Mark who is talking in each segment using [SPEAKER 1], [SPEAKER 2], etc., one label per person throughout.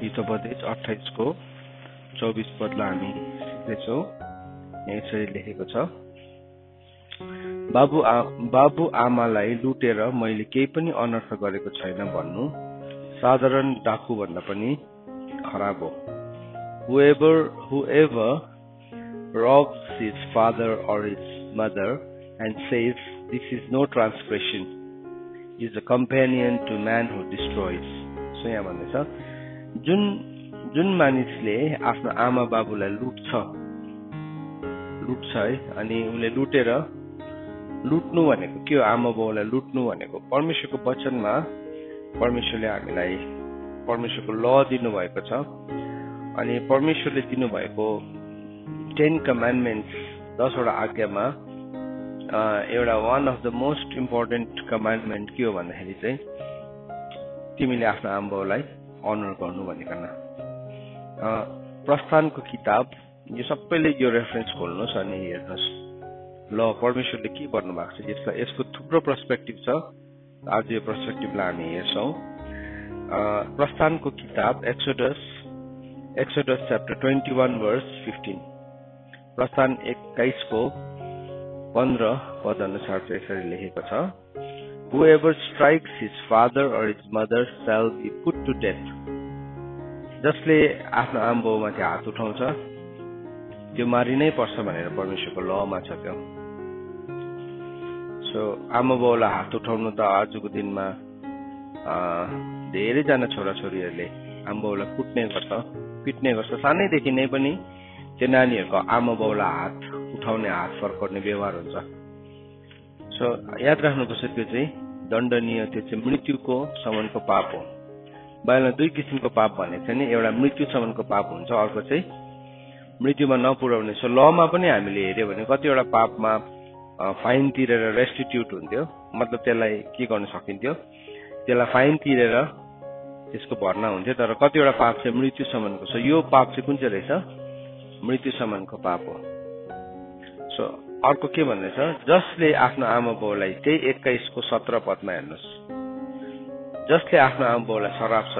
[SPEAKER 1] हितोपदेश 28 को 24 पदलाई हामी सिक्दैछौँ। यसरी लेखेको छ, बाबु आमालाई लुटेर मैले केही पनि अनर्थ गरेको छैन भन्नु साधारण डाकु भन्दा पनि खराब हो। Whoever robs his father or his mother and says this is no transgression is a companion to man who destroys. So यहाँ भन्दैछ, जुन मानिसले आफ्नो आमा बाबुलाई लुट्छ है, अनि उनले लुट्नु भनेको के हो? आमा बाबुलाई लुट्नु भनेको परमेश्वरको वचनमा परमेश्वरले हामीलाई परमेश्वरको ल दिनुभएको छ, अनि परमेश्वरले दिनुभएको 10 कमान्डमेन्ट्स 10 वटा आज्ञामा एउटा one of the most important commandment के हो भन्दाखेरि चाहिँ तिमीले आफ्नो आमा बाबुलाई अनर गर्नु भनेको। प्रस्थानको किताब यो सबैले यो रेफरेन्स खोल्नुहोस् अनि हेर्नुहोस् ल परमेश्वरले के भन्नु भएको छ। यसको थुप्रो पर्सपेक्टिभ छ। आज यो पर्सपेक्टिभलाई हामी हेर्छौँ। प्रस्थानको किताब एक्सोडस च्याप्टर 21 वर्स 15, प्रस्थान 21 को 15 पद अनुसार चाहिँ यसरी लेखेको छ, Whoever strikes his father or his mother shall be put to death. जसले आफ्नो आमा बाबुमाथि हात उठाउँछ त्यो मारि नै पर्छ भनेर परमेश्वरको लमा छ त्यो। सो आमा बाबुलाई हात उठाउनु त आजको दिनमा धेरैजना छोराछोरीहरूले आमा बाबुलाई पिट्ने गर्छ। सानैदेखि नै पनि त्यो नानीहरूको आमा बाबुलाई हात उठाउने, हात फर्काउने व्यवहार हुन्छ। सो याद राख्नुपर्छ त्यो चाहिँ दण्डनीय, त्यो चाहिँ मृत्युको सम्मको पाप हो। बाइबलमा 2 किसिमको पाप भनेको छ नि, एउटा मृत्युसम्मको पाप हुन्छ, अर्को चाहिँ मृत्युमा नपुर्याउने। सो लमा पनि हामीले हेर्यो भने कतिवटा पापमा फाइन तिरेर रेस्टिट्युट हुन्थ्यो, मतलब त्यसलाई के गर्न सकिन्थ्यो, त्यसलाई फाइन तिरेर त्यसको भर्ना हुन्थ्यो। तर कतिवटा पाप चाहिँ मृत्युसम्मको छ। यो पाप चाहिँ कुन चाहिँ रहेछ? मृत्युसम्मको पाप हो। सो अर्को के भन्दैछ, जसले आफ्नो आमा बाउलाई, त्यही 21 को 17 पदमा हेर्नुहोस्, जसले आफ्नो आमा बाउलाई सराप छ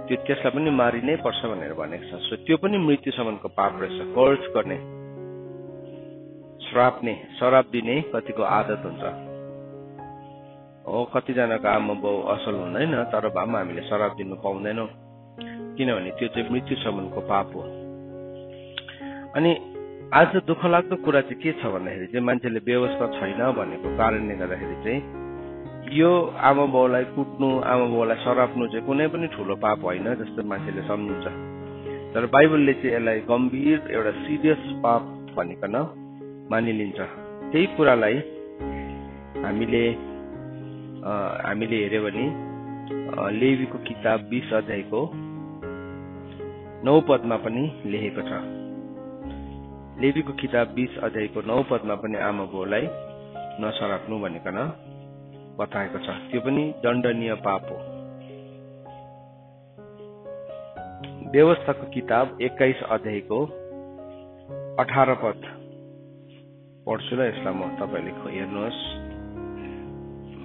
[SPEAKER 1] त्यसलाई पनि मारि नै पर्छ भनेर भनेको छ। सो त्यो पनि मृत्युसम्मको पाप रहेछ। कर्ज गर्ने, श्राप दिने कतिको आदत हुन्छ हो। कतिजनाको आमा बाउ असल हुँदैन, तर भए पनि हामीले श्राप दिनु पाउँदैनौँ, किनभने त्यो चाहिँ मृत्युसम्मको पाप हो। अनि आज दुःख लाग्दो कुरा चाहिँ के छ भन्दाखेरि चाहिँ मान्छेले व्यवस्था छैन भनेको कारणले गर्दाखेरि चाहिँ यो आमा बाउलाई कुट्नु, आमा बाउलाई सराप्नु चाहिँ कुनै पनि ठुलो पाप होइन जस्तो मान्छेले सम्झिन्छ। तर बाइबलले चाहिँ यसलाई गम्भीर एउटा सिरियस पाप भनिकन मानिलिन्छ। त्यही कुरालाई हामीले हेर्यो भने लेवीको किताब 20 अध्यायको 9 पदमा पनि लेखेको छ। लेवीको किताब 20 अध्यायको 9 पदमा पनि आमा बाउलाई नसराप्नु भनिकन बताएको छ। त्यो पनि दण्डनीय पाप हो। व्यवस्थाको किताब 21 अध्यायको 18 पद पढ्छु ल, यसलाई म तपाईँले हेर्नुहोस्।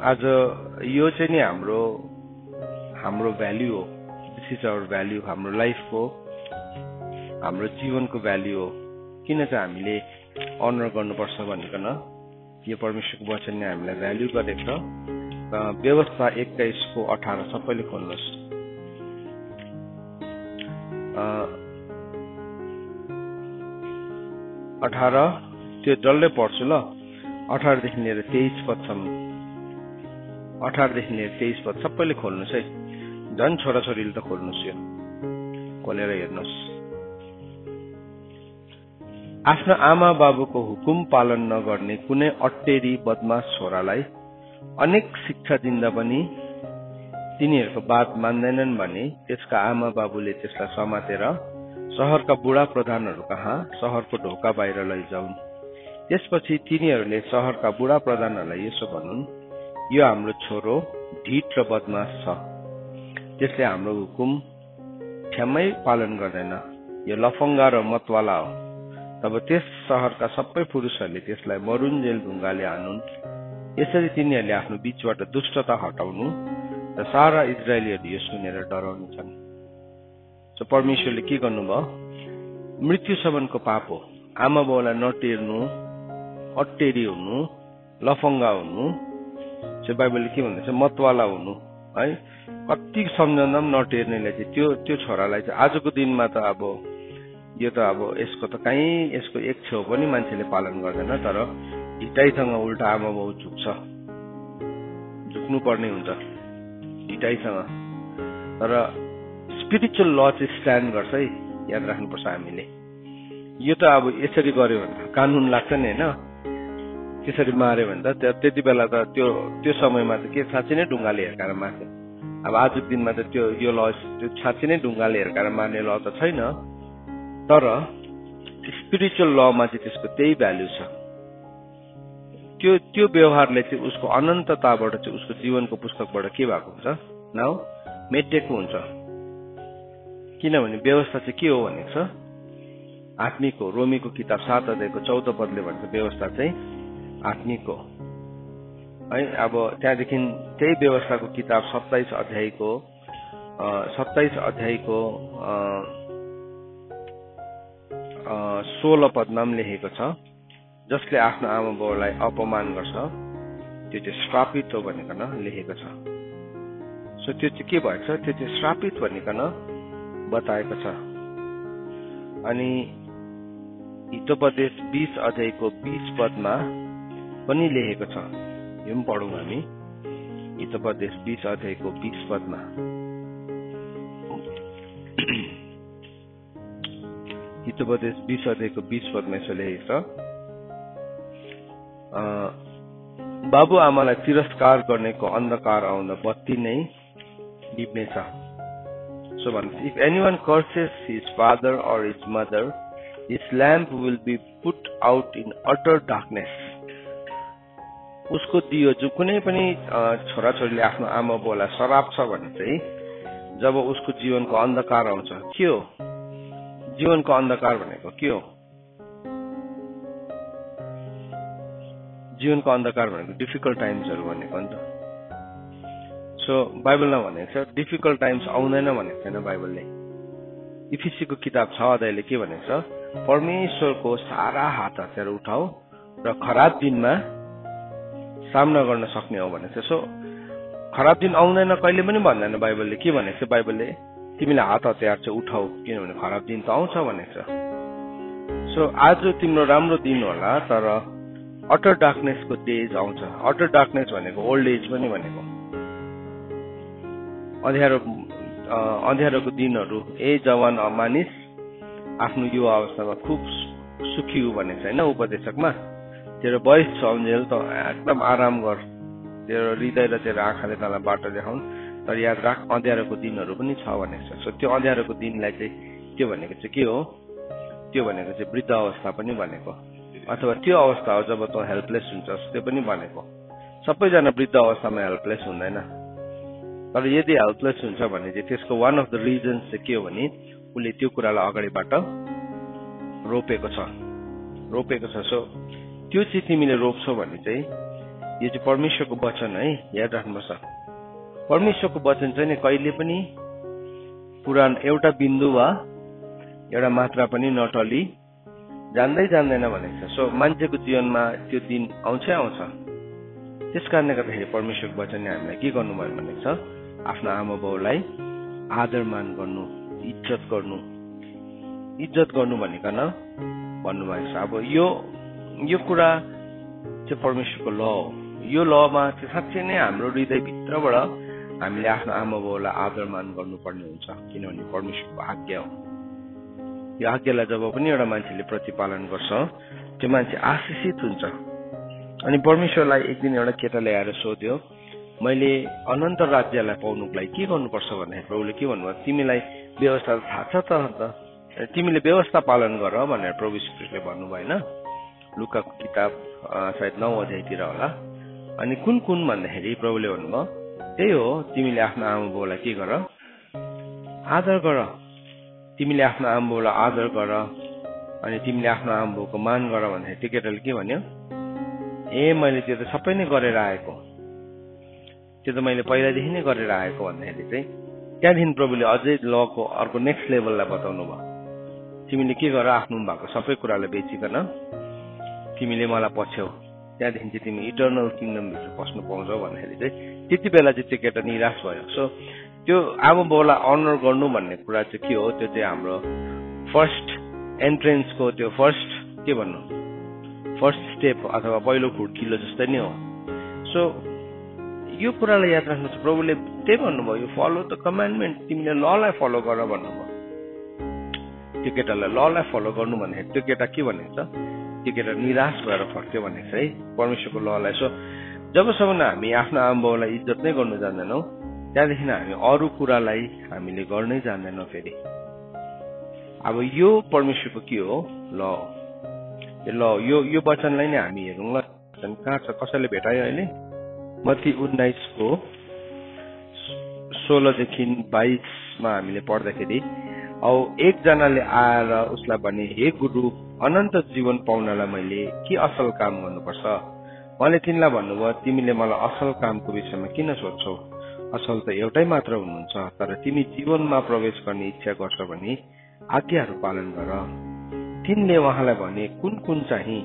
[SPEAKER 1] आज यो चाहिँ नि हाम्रो भ्याल्यु हो। दिस इज आवर भ्याल्यु, हाम्रो लाइफको, हाम्रो जीवनको भ्याल्यु हो। किन चाहिँ हामीले अनर गर्नुपर्छ भनिकन यो परमेश्वरको वचनले हामीलाई भ्याल्यु गरेको छ। व्यवस्था 21 को 18 सबैले खोल्नुहोस्। 18 त्यो डल्लै पढ्छु ल, 18 देखि लिएर 23 पदसम्म। 18 देखि लिएर 23 पद सबैले खोल्नुहोस् है। झन् छोराछोरीले त खोल्नुहोस्, यो खोलेर हेर्नुहोस्। आफ्नो आमा बाबुको हुकुम पालन नगर्ने कुनै अट्टेरी बदमाश छोरालाई अनेक शिक्षा दिँदा पनि तिनीहरूको बात मान्दैनन् भने त्यसका आमा बाबुले त्यसलाई समातेर शहरका बुढा प्रधानहरू कहाँ शहरको ढोका बाहिर लैजाउन्। त्यसपछि तिनीहरूले शहरका बुढा प्रधानहरूलाई यसो भनुन्, यो हाम्रो छोरो ढिट र बदमाश छ, त्यसले हाम्रो हुकुम ठ्याम्मै पालन गर्दैन, यो लफङ्गा र मतवाला हो। तब त्यस शहरका सबै पुरुषहरूले त्यसलाई मरुन्जेल ढुङ्गाले हानुन्। यसरी तिनीहरूले आफ्नो बीचबाट दुष्टता हटाउनु र सारा इजरायलीहरू यो सुनेर डराउने छन्। सो परमेश्वरले के गर्नुभयो? मृत्युसम्मको पाप हो, आमा बाउलाई नटेर्नु, अटेरी हुनु, लफङ्गा हुनु, चाहिँ बाइबलले के भन्दैछ? मतवाला हुनु है। कति सम्झँदा पनि नटेर्नेले चाहिँ त्यो छोरालाई चाहिँ आजको दिनमा त अब यो त अब यसको त कहीँ यसको एक छेउ पनि मान्छेले पालन गर्दैन, तर हिटाइसँग उल्टा आमा बाउ झुक्नु पर्ने हुन्छ हिटाइसँग। तर स्पिरिचुअल ल चाहिँ स्ट्यान्ड गर्छ है, याद राख्नुपर्छ हामीले। यो त अब यसरी गर्यो भने कानुन लाग्छ नि होइन, त्यसरी मार्यो भने त त्यति बेला त त्यो समयमा त के साँच्चै नै ढुङ्गाले हिर्काएर मार्छ। अब आजको दिनमा त यो ल त्यो साँच्चै नै ढुङ्गाले हिर्काएर मार्ने ल त छैन, तर स्पिरिचुअल लमा चाहिँ त्यसको त्यही भ्याल्यु छ। त्यो व्यवहारले चाहिँ उसको अनन्तताबाट चाहिँ उसको जीवनको पुस्तकबाट के भएको हुन्छ? नाउ मेटेको हुन्छ। किनभने व्यवस्था चाहिँ के हो भनेको छ? आत्मिक हो। रोमीको किताब 7 अध्यायको 14 पदले भन्छ व्यवस्था चाहिँ आत्मिक हो है। अब त्यहाँदेखि त्यही व्यवस्थाको किताब 27 अध्यायको 16 पदमा पनि लेखेको छ, जसले आफ्नो आमा बाउलाई अपमान गर्छ त्यो चाहिँ श्रापित हो भनिकन लेखेको छ। सो त्यो चाहिँ के भएको छ? त्यो चाहिँ श्रापित भनिकन बताएको छ। अनि हितोपदेश 20 अध्यायको 20 पदमा पनि लेखेको छ, यो पनि पढौँ हामी। हितोपदेश 20 अध्यायको 20 पदमा हितोपदेश 20 अध्यायको 20 पदमा यसो लेखेको छ, बाबु आमालाई तिरस्कार गर्नेको अन्धकार आउँदा बत्ती नै निप्नेछ। सो भन्छ, if anyone curses his father or his mother, his lamp will be put out in utter darkness. उसको दियो, जो कुनै पनि छोराछोरीले आफ्नो आमा बाउलाई सराप्छ भने चाहिँ जब उसको जीवनको अन्धकार आउँछ। के हो जीवनको अन्धकार भनेको? के हो जीवनको अन्धकार भनेको? डिफिकल्ट टाइम्सहरू भनेको नि त। सो बाइबलमा भनेको छ डिफिकल्ट टाइम्स आउँदैन भनेको छैन बाइबलले। इफिसीको किताब 6 अध्यायले के भनेको छ? परमेश्वरको सारा हात हतियार उठाऊ र खराब दिनमा सामना गर्न सक्ने हो भनेको छ। सो खराब दिन आउँदैन कहिले पनि भन्दैन बाइबलले। के भनेको छ बाइबलले? तिमीले हात हतियार चाहिँ उठाऊ, किनभने खराब दिन त आउँछ भनेको छ। सो आज तिम्रो राम्रो दिन होला, तर अटर डार्कनेसको डेज आउँछ। अटर डार्कनेस भनेको ओल्ड एज पनि भनेको, अँध्यारोको दिनहरू। ए जवान मानिस आफ्नो युवा अवस्थामा खुब सुखी हो भनेको छैन उपदेशकमा? तेरो वयस छ अन्जेल त एकदम आराम गर, तेरो हृदय र तेरो आँखाले तँलाई बाटो देखाउन्, तर याद राख अँध्यारोको दिनहरू पनि छ भनेको छ। सो त्यो अँध्यारोको दिनलाई चाहिँ त्यो भनेको चाहिँ के हो? त्यो भनेको चाहिँ वृद्ध अवस्था पनि भनेको, अथवा त्यो अवस्था हो जब तँ हेल्पलेस हुन्छस्, त्यो पनि भनेको। सबैजना वृद्ध अवस्थामा हेल्पलेस हुँदैन, तर यदि हेल्पलेस हुन्छ भने चाहिँ त्यसको वान अफ द रिजन्स चाहिँ के हो भने उसले त्यो कुरालाई अगाडिबाट रोपेको छ। सो त्यो चाहिँ तिमीले रोप्छौ भने चाहिँ यो चाहिँ परमेश्वरको वचन है, याद राख्नुपर्छ। परमेश्वरको वचन चाहिँ नि कहिले पनि पुरानो एउटा बिन्दु वा एउटा मात्रा पनि नटली जान्दैन भनेको छ। सो मान्छेको जीवनमा त्यो दिन आउँछै आउँछ। त्यस कारणले गर्दाखेरि परमेश्वरको वचनले हामीलाई के गर्नुभयो भनेको छ? आफ्नो आमा बाउलाई आदर मान गर्नु, इज्जत गर्नु भनिकन भन्नुभएको छ। अब यो कुरा चाहिँ परमेश्वरको ल हो। यो लमा चाहिँ साँच्चै नै हाम्रो हृदयभित्रबाट हामीले आफ्नो आमा बाउलाई आदर मान गर्नुपर्ने हुन्छ, किनभने परमेश्वरको आज्ञा हो। यो आज्ञालाई जब पनि एउटा मान्छेले प्रतिपालन गर्छ त्यो मान्छे आशिषित हुन्छ। अनि परमेश्वरलाई एक दिन एउटा केटाले आएर सोध्यो, मैले अनन्त राज्यलाई पाउनुको लागि के गर्नुपर्छ भन्दाखेरि प्रभुले के भन्नुभयो? तिमीलाई व्यवस्था थाहा छ त, तिमीले व्यवस्था पालन गर भनेर प्रभु श्रीकृष्णले भन्नुभयो होइन? लुकाको किताब सायद 9 अध्यायतिर होला। अनि कुन भन्दाखेरि प्रभुले भन्नुभयो त्यही हो, तिमीले आफ्नो आमा बाउलाई के गर? आदर गर। तिमीले आफ्नो आमा बाउलाई आदर गर, अनि तिमीले आफ्नो आमा बाउको मान गर भन्दाखेरि त्यो केटाले के भन्यो? ए मैले त्यो त सबै नै गरेर आएको। त्यो त मैले पहिलादेखि नै गरेर आएको भन्दाखेरि चाहिँ त्यहाँदेखि प्रभुले अझै लको अर्को नेक्स्ट लेभललाई बताउनु भयो। तिमीले के गर, आफ्नो भएको सबै कुरालाई बेचिकन तिमीले मलाई पछ्यौ, त्यहाँदेखि चाहिँ तिमी इटर्नल किङडमभित्र पस्नु पाउँछौ भन्दाखेरि चाहिँ त्यति बेला चाहिँ त्यो केटा निराश भयो। सो त्यो आमा बाउलाई अनर गर्नु भन्ने कुरा चाहिँ के हो, त्यो चाहिँ हाम्रो फर्स्ट एन्ट्रेन्सको त्यो फर्स्ट स्टेप अथवा पहिलो खुड्किलो जस्तै नै हो। सो यो कुरालाई याद राख्नुहोस्, प्रभुले त्यही भन्नुभयो, यो फलो द कमान्डमेन्ट, तिमीले ललाई फलो गर भन्नुभयो। त्यो केटालाई ललाई फलो गर्नु भन्दाखेरि त्यो केटा के भनेको छ, त्यो केटा निराश भएर फर्क्यो भनेको छ है परमेश्वरको ललाई। सो जबसम्म हामी आफ्नो आमा बाउलाई इज्जत नै गर्नु जान्दैनौँ, त्यहाँदेखि हामी अरू कुरालाई हामीले गर्नै जान्दैनौँ। फेरि अब यो परमेश्वरको के हो, ल यो वचनलाई नै हामी हेरौँ ल। कहाँ छ, कसैले भेटायो अहिले? मत्ती 19को 16देखि 22मा हामीले पढ्दाखेरि, औ एकजनाले आएर उसलाई भने, हे गुरु, अनन्त जीवन पाउनलाई मैले के असल काम गर्नुपर्छ? उहाँले तिनलाई भन्नुभयो, तिमीले मलाई असल कामको विषयमा किन सोध्छौ? असल त एउटै मात्र हुनुहुन्छ, तर तिमी जीवनमा प्रवेश गर्ने इच्छा गर्छ भने आज्ञाहरू पालन गर। तिनले उहाँलाई भने, कुन कुन चाहिँ?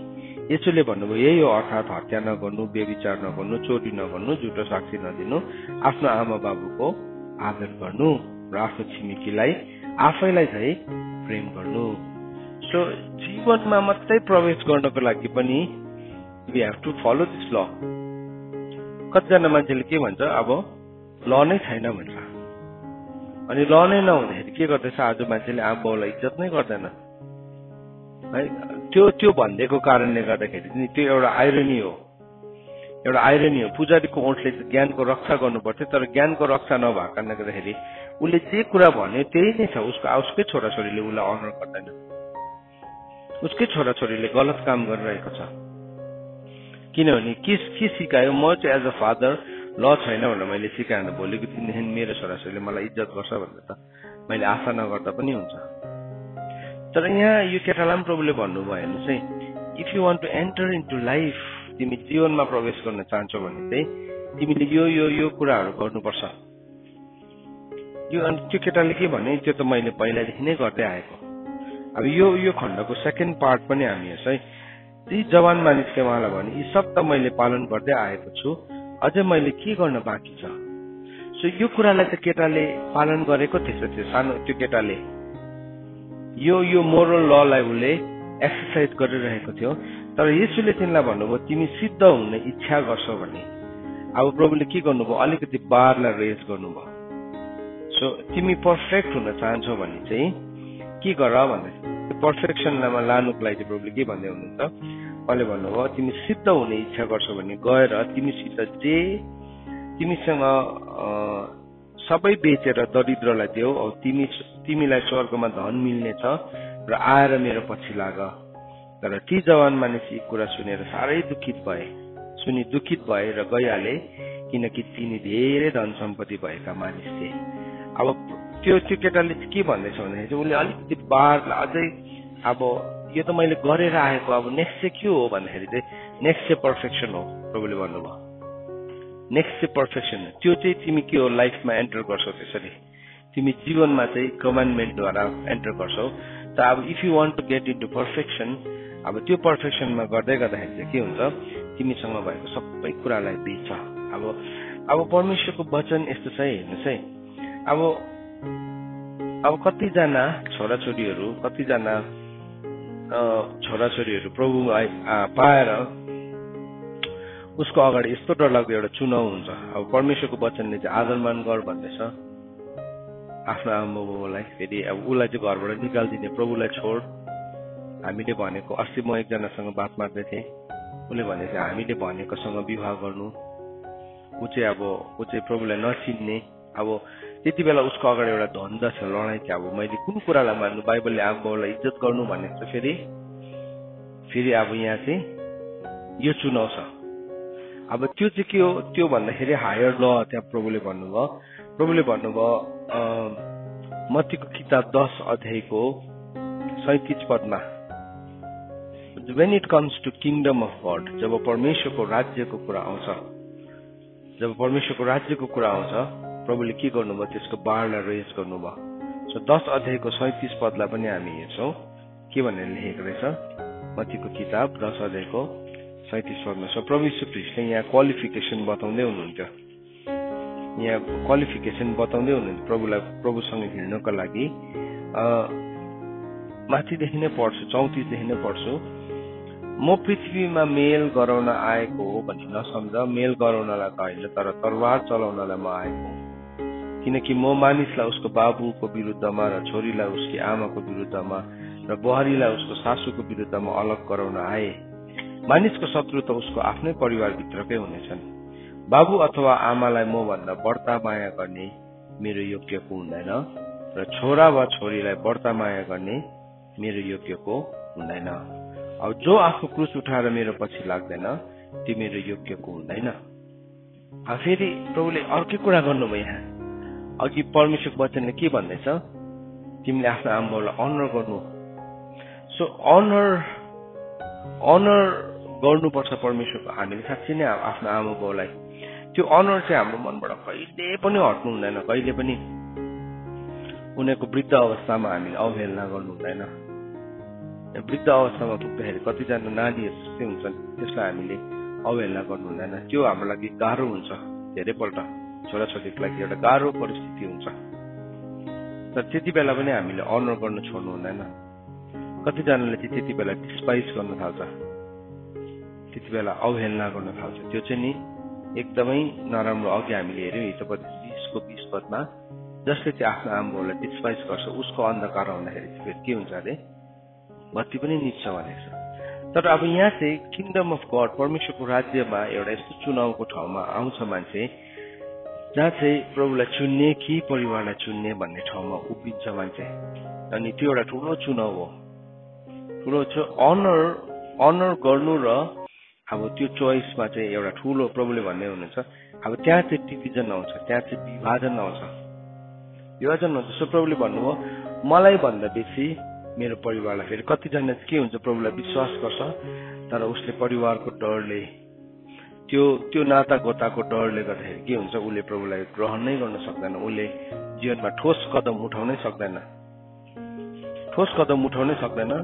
[SPEAKER 1] यसोले भन्नुभयो, यही हो, अर्थात् हत्या नगर्नु, व्यभिचार नगर्नु, चोरी नगर्नु, झुटो साक्षी नदिनु, आफ्नो आमा बाबुको आदर गर्नु र आफ्नो छिमेकीलाई आफैलाई चाहिँ प्रेम गर्नु। सो जीवनमा मात्रै प्रवेश गर्नको लागि पनि we have to follow this law. कतिजना मान्छेले के भन्छ, अब ल नै छैन भन्छ, अनि ल नै नहुँदाखेरि के गर्दैछ, आज मान्छेले आमा बाउलाई इज्जत नै गर्दैन है। त्यो भनिदिएको कारणले गर्दाखेरि नि त्यो एउटा आइरोनी हो। पुजारीको ओठले ज्ञानको रक्षा गर्नु पर्थ्यो, तर ज्ञानको रक्षा नभएको कारणले गर्दाखेरि उसले जे कुरा भन्यो त्यही नै छ। उसकै छोराछोरीले उसलाई अनर गर्दैन, उसकै छोराछोरीले गलत काम गरिरहेको छ। किनभने के सिकायो, म चाहिँ एज अ फादर ल छैन भनेर मैले सिकाएन, भोलिको दिनदेखि मेरो छोराछोरीले मलाई इज्जत गर्छ भनेर त मैले आशा नगर्दा पनि हुन्छ। तर यहाँ यो केटालाई पनि प्रभुले भन्नुभयो, हेर्नुहोस् है, if you want to enter into life, तिमी जीवनमा प्रवेश गर्न चाहन्छौ भने चाहिँ तिमीले यो कुराहरू गर्नुपर्छ। अनि त्यो केटाले के भने, त्यो त मैले पहिलादेखि नै गर्दै आएको। अब यो खण्डको सेकेन्ड पार्ट पनि हामी हेर्छ है। ती जवान मानिसले उहाँलाई भने, यी सब त मैले पालन गर्दै आएको छु, अझै मैले के गर्न बाँकी छ? सो यो कुरालाई त केटाले पालन गरेको थिएछ। त्यो सानो त्यो केटाले यो मोरल ललाई उसले एक्सर्साइज गरिरहेको थियो। तर येशूले तिनलाई भन्नुभयो, तिमी सिद्ध हुने इच्छा गर्छौ भने। अब प्रभुले के गर्नुभयो, अलिकति बारलाई रेज गर्नुभयो। सो तिमी पर्फेक्ट हुन चाहन्छौ भने चाहिँ के गर भन्दै, पर्फेक्सनमा लानुको लागि चाहिँ प्रभुले के भन्दै हुनुहुन्छ, उहाँले भन्नुभयो, तिमी सिद्ध हुने इच्छा गर्छौ भने गएर तिमीसँग सबै बेचेर दरिद्रलाई देऊ, औ तिमीलाई स्वर्गमा धन मिल्नेछ, र आएर मेरो पछि लाग। तर ती जवान मानिस यी कुरा सुनेर साह्रै दुखित भए र गइहाले, किनकि तिनी धेरै धन सम्पत्ति भएका मानिस थिए। अब त्यो केटाले के भन्दैछ भन्दाखेरि चाहिँ उसले अलिकति बारलाई अझै, अब यो त मैले गरेर आएको, अब नेक्स्ट चाहिँ के हो भन्दाखेरि चाहिँ नेक्स्ट चाहिँ पर्फेक्सन हो। प्रभुले भन्नुभयो नेक्स्ट चाहिँ पर्फेक्सन, त्यो चाहिँ तिमी के हो, लाइफमा एन्टर गर्छौ। त्यसरी तिमी जीवनमा चाहिँ कमान्डमेन्टद्वारा एन्टर गर्छौ। त अब if you want to get into perfection, अब त्यो पर्फेक्सनमा गर्दै गर्दाखेरि चाहिँ के हुन्छ, तिमीसँग भएको सबै कुरालाई बेच। अब परमेश्वरको वचन यस्तो छ, हेर्नुहोस् है। अब कतिजना छोराछोरीहरू प्रभुलाई पाएर उसको अगाडि यस्तो डरलाग्दो एउटा चुनाव हुन्छ। अब परमेश्वरको वचनले चाहिँ आदरमान गर भन्दैछ आफ्नो आमा बाबुलाई। फेरि अब उसलाई चाहिँ घरबाट निकालिदिने, प्रभुलाई छोड। हामीले भनेको, अस्ति म एकजनासँग बात मार्दै थिएँ, उसले भने चाहिँ हामीले भनेकोसँग विवाह गर्नु, ऊ चाहिँ प्रभुलाई नचिन्ने। अब त्यति बेला उसको अगाडि एउटा धन्दा छ, लडाइँ थियो। अब मैले कुन कुरालाई मान्नु, बाइबलले आमा बाउलाई इज्जत गर्नु भनेको छ। फेरि अब यहाँ चाहिँ यो चुनाव छ। अब त्यो चाहिँ के हो, त्यो भन्दाखेरि हायर ल। त्यहाँ प्रभुले भन्नुभयो मत्तीको किताब 10 अध्यायको 37 पदमा, when it comes to kingdom of God, जब परमेश्वरको राज्यको कुरा आउँछ, जब परमेश्वरको राज्यको कुरा आउँछ प्रभुले के गर्नुभयो त्यसको बारलाई रेज गर्नुभयो। सो 10 अध्यायको 37 पदलाई पनि हामी हेर्छौँ के भनेर लेखेको रहेछ मत्तीको किताब 10 अध्यायको 37 पदमा। सो प्रभु यीशु ख्रीष्टले यहाँ क्वालिफिकेसन बताउँदै हुनुहुन्थ्यो, यहाँ क्वालिफिकेसन बताउँदै हुनुहुन्थ्यो प्रभुसँग हिँड्नको लागि। माथिदेखि नै पढ्छु, 34 देखि नै पढ्छु। म पृथ्वीमा मेल गराउन आएको हो भन्ने नसम्झ, मेल गराउनलाई त होइन तर तरवार चलाउनलाई म आएको हुँ। किनकि म मानिसलाई उसको बाबुको विरुद्धमा र छोरीलाई उसकी आमाको विरुद्धमा र बुहारीलाई उसको सासूको विरुद्धमा अलग गराउन आए। मानिसको शत्रु त उसको आफ्नै परिवारभित्रकै हुनेछन्। बाबु अथवा आमालाई म भन्दा बढ्ता माया गर्ने मेरो योग्यको हुँदैन र छोरा वा छोरीलाई बढ्ता माया गर्ने मेरो योग्यको हुँदैन। अब जो आफ्नो क्रुस उठाएर मेरो पछि लाग्दैन त्यो मेरो योग्यको हुँदैन। फेरि प्रभुले अर्कै कुरा गर्नुभयो। यहाँ अघि परमेश्वरको वचनले के भन्दैछ, तिमीले आफ्नो आमाबाउलाई अनर गर्नु। सो अनर गर्नुपर्छ परमेश्वरको। हामीले साँच्चै नै आफ्नो आमाबाउलाई त्यो अनर चाहिँ हाम्रो मनबाट कहिले पनि हट्नु हुँदैन। कहिले पनि उनीहरूको वृद्ध अवस्थामा हामीले अवहेलना गर्नु हुँदैन। वृद्ध अवस्थामा पुग्दाखेरि कतिजना नानीहरू जस्तै हुन्छन्, त्यसलाई हामीले अवहेलना गर्नु हुँदैन। त्यो हाम्रो लागि गाह्रो हुन्छ, धेरैपल्ट छोराछोरीको लागि एउटा गाह्रो परिस्थिति हुन्छ। तर त्यति बेला पनि हामीले अनर गर्न छोड्नु हुँदैन। कतिजनाले चाहिँ त्यति बेला डिस्पाइज गर्न थाल्छ, त्यति बेला अवहेलना गर्न थाल्छ। त्यो चाहिँ नि एकदमै नराम्रो। अघि हामीले हेऱ्यौँ हितोपदेश 20को 20 पदमा, जसले चाहिँ आफ्नो आमाबाउलाई डिस्पाइज गर्छ उसको अन्धकार आउँदाखेरि चाहिँ फेरि के हुन्छ अरे, बत्ती पनि निस्छ भनेको छ। तर अब यहाँ चाहिँ किङडम अफ गड परमेश्वरको राज्यमा एउटा यस्तो चुनावको ठाउँमा आउँछ मान्छे जहाँ चाहिँ प्रभुलाई चुन्ने कि परिवारलाई चुन्ने भन्ने ठाउँमा उभिन्छ मान्छे। अनि त्यो एउटा ठुलो चुनाव हो। ठुलो अनर गर्नु र अब त्यो चोइसमा चाहिँ एउटा ठुलो प्रभुले भन्ने हुनुहुन्छ। अब त्यहाँ चाहिँ डिभिजन आउँछ, त्यहाँ चाहिँ विभाजन आउँछ। सो प्रभुले भन्नुभयो मलाई भन्दा बेसी मेरो परिवारलाई। फेरि कतिजना के हुन्छ, प्रभुलाई विश्वास गर्छ तर उसले परिवारको डरले, त्यो नाता गोताको डरले गर्दाखेरि के हुन्छ, उसले प्रभुलाई ग्रहण नै गर्न सक्दैन। उसले जीवनमा ठोस कदम उठाउनै सक्दैन।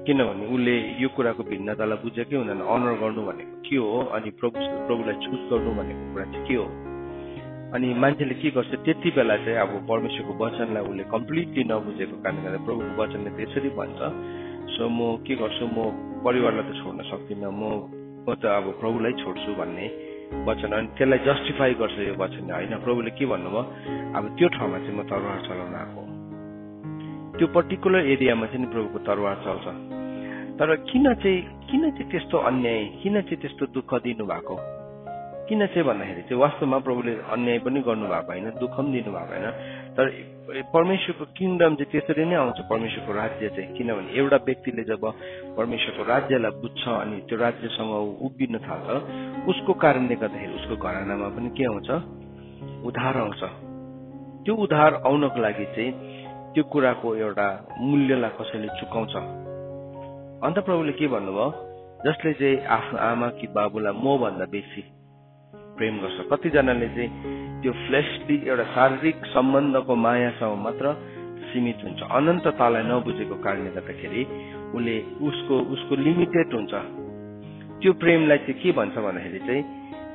[SPEAKER 1] किनभने उसले यो कुराको भिन्नतालाई बुझेकै हुँदैन। अनर गर्नु भनेको के हो अनि प्रभुलाई चुज गर्नु भनेको कुरा चाहिँ के हो। अनि मान्छेले के गर्छ, त्यति बेला चाहिँ अब परमेश्वरको वचनलाई उसले कम्प्लिटली नबुझेको कारणले गर्दा प्रभुको वचनले त्यसरी भन्छ, सो म के गर्छु, म परिवारलाई त छोड्न सक्दिनँ, म त अब प्रभुलाई छोड्छु भन्ने वचन। अनि त्यसलाई जस्टिफाई गर्छ यो वचनले। होइन, प्रभुले के भन्नुभयो, अब त्यो ठाउँमा चाहिँ म तरवार चलाउन आएको, त्यो पर्टिकुलर एरियामा चाहिँ प्रभुको तरवार चल्छ। तर किन चाहिँ त्यस्तो अन्याय, किन चाहिँ त्यस्तो दुःख दिनुभएको, किन चाहिँ भन्दाखेरि चाहिँ वास्तवमा प्रभुले अन्याय पनि गर्नुभएको होइन, दुःख पनि दिनुभएको होइन। तर परमेश्वरको किङडम चाहिँ त्यसरी नै आउँछ, परमेश्वरको राज्य चाहिँ। किनभने एउटा व्यक्तिले जब परमेश्वरको राज्यलाई बुझ्छ अनि त्यो राज्यसँग उभिन थाल्छ, उसको कारणले गर्दाखेरि उसको घरानामा पनि के आउँछ, उद्धार आउँछ। त्यो उद्धार आउनको लागि चाहिँ त्यो कुराको एउटा मूल्यलाई कसैले चुकाउँछ। अन्त प्रभुले के भन्नुभयो, जसले चाहिँ आफ्नो आमा कि बाबुलाई म भन्दा बेसी प्रेम गर्छ। कतिजनाले चाहिँ त्यो फ्लेशली एउटा शारीरिक सम्बन्धको मायासँग मात्र सीमित हुन्छ, अनन्ततालाई नबुझेको कारणले गर्दाखेरि उसको लिमिटेड हुन्छ। त्यो प्रेमलाई चाहिँ के भन्छ भन्दाखेरि चाहिँ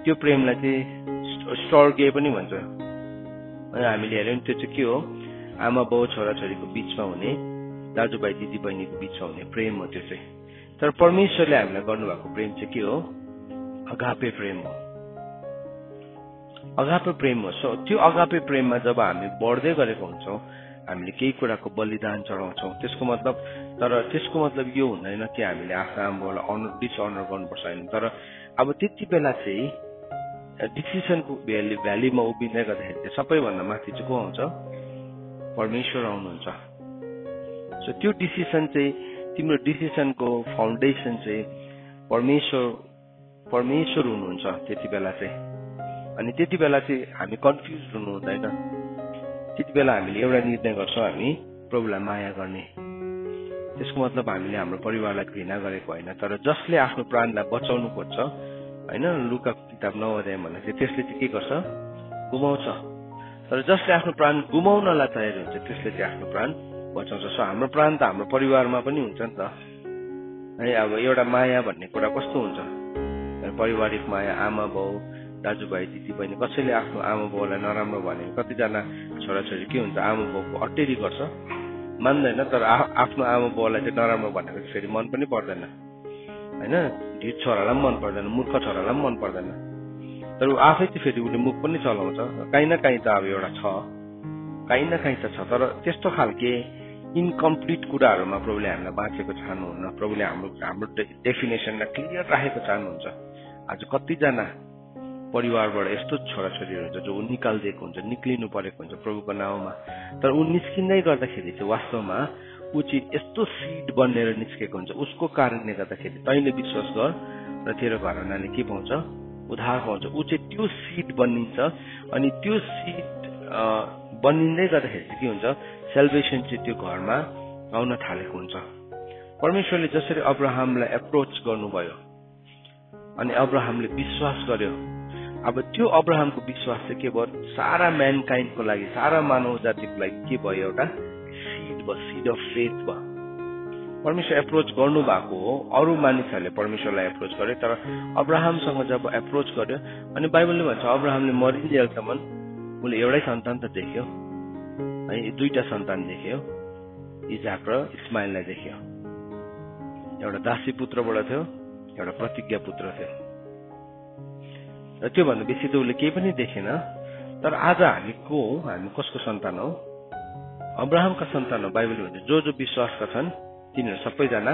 [SPEAKER 1] त्यो प्रेमलाई चाहिँ स्वर्गीय पनि भन्छ। अनि हामीले हेऱ्यौँ त्यो चाहिँ के हो, आमा बाउ छोराछोरीको बिचमा हुने, दाजुभाइ दिदी बहिनीको बिचमा हुने प्रेम हो त्यो चाहिँ। तर परमेश्वरले हामीलाई गर्नुभएको प्रेम चाहिँ के हो, अगापे प्रेम हो, अगापे प्रेम हो। सो त्यो अगापे प्रेममा जब हामी बढ्दै गरेको हुन्छौँ, हामीले केही कुराको बलिदान चढाउँछौँ, त्यसको मतलब यो हुँदैन कि हामीले आफ्नो आमाबाउलाई डिसअनर गर्नुपर्छ होइन। तर अब त्यति बेला चाहिँ डिसिसनको भ्यालीमा उभिँदै गर्दाखेरि चाहिँ सबैभन्दा माथि चाहिँ को आउँछ, परमेश्वर आउनुहुन्छ। सो त्यो डिसिसन चाहिँ, तिम्रो डिसिसनको फाउन्डेसन चाहिँ परमेश्वर हुनुहुन्छ त्यति बेला चाहिँ। अनि त्यति बेला चाहिँ हामी कन्फ्युज हुनु हुँदैन। त्यति बेला हामीले एउटा निर्णय गर्छौँ, हामी प्रभुलाई माया गर्ने। त्यसको मतलब हामीले हाम्रो परिवारलाई घृणा गरेको होइन, तर जसले आफ्नो प्राणलाई बचाउनु खोज्छ होइन, लुका किताब 9 अध्याय भनेपछि त्यसले चाहिँ के गर्छ गुमाउँछ तर जसले आफ्नो प्राण गुमाउनलाई तयार हुन्छ त्यसले चाहिँ आफ्नो प्राण बचाउँछ सो हाम्रो प्राण त हाम्रो परिवारमा पनि हुन्छ नि त है अब एउटा माया भन्ने कुरा कस्तो हुन्छ पारिवारिक माया आमा बाउ दाजुभाइ दिदीबहिनी कसैले आफ्नो आमा बाउलाई नराम्रो भने कतिजना छोराछोरी के हुन्छ आमा बाउको अटेरी गर्छ मान्दैन तर आफ्नो आमा बाउलाई चाहिँ नराम्रो भनेको फेरि मन पनि पर्दैन हैन ढिट छोरालाई पनि मन पर्दैन मूर्ख छोरालाई पनि मन पर्दैन तर ऊ आफै चाहिँ फेरि उसले मुख पनि चलाउँछ काहीँ न काहीँ त अब एउटा छ काहीँ न काहीँ त छ तर त्यस्तो खालके इन्कम्प्लिट कुराहरूमा प्रभुले हामीलाई बाँचेको चाहनुहुन्न प्रभुले हाम्रो डेफिनेसनलाई क्लियर राखेको चाहनुहुन्छ आज कतिजना परिवारबाट यस्तो छोराछोरीहरू हुन्छ जो ऊ निकालिदिएको हुन्छ निक्लिनु परेको हुन्छ प्रभुको नाउँमा तर ऊ निस्किँदै गर्दाखेरि चाहिँ वास्तवमा ऊ चाहिँ यस्तो सिड बनेर निस्केको हुन्छ उसको कारणले गर्दाखेरि तैँले विश्वास गर र तेरो घरनाले के पाउँछ उद्धार पाउँछ ऊ चाहिँ त्यो सिड बनिन्छ अनि त्यो सिड बनिँदै गर्दाखेरि चाहिँ के हुन्छ सेल्भेसन चाहिँ त्यो घरमा आउन थालेको हुन्छ परमेश्वरले जसरी अब्राहमलाई एप्रोच गर्नुभयो अनि अब्राहमले विश्वास गर्यो अब त्यो अब्राहमको विश्वास चाहिँ के भयो सारा म्यानकाइन्डको लागि सारा मानव जातिको लागि के भयो एउटा सिड भयो सिड अफ फेथ भयो परमेश्वर एप्रोच गर्नु भएको हो अरू मानिसहरूले परमेश्वरलाई एप्रोच गर्यो तर अब्राहमसँग जब एप्रोच गर्यो अनि बाइबलले भन्छ अब्राहमले मरिन्जेलसम्म उसले एउटै सन्तान त देख्यो है दुईटा सन्तान देख्यो इजाक र इस्माइललाई देख्यो एउटा दासी पुत्रबाट थियो एउटा प्रतिज्ञा पुत्र थियो र त्योभन्दा बेसी त उसले केही पनि देखेन तर आज हामी को हो हामी कसको सन्तान हौ अब्राहमका सन्तान हो बाइबलले भन्छ जो विश्वासका छन् तिनीहरू सबैजना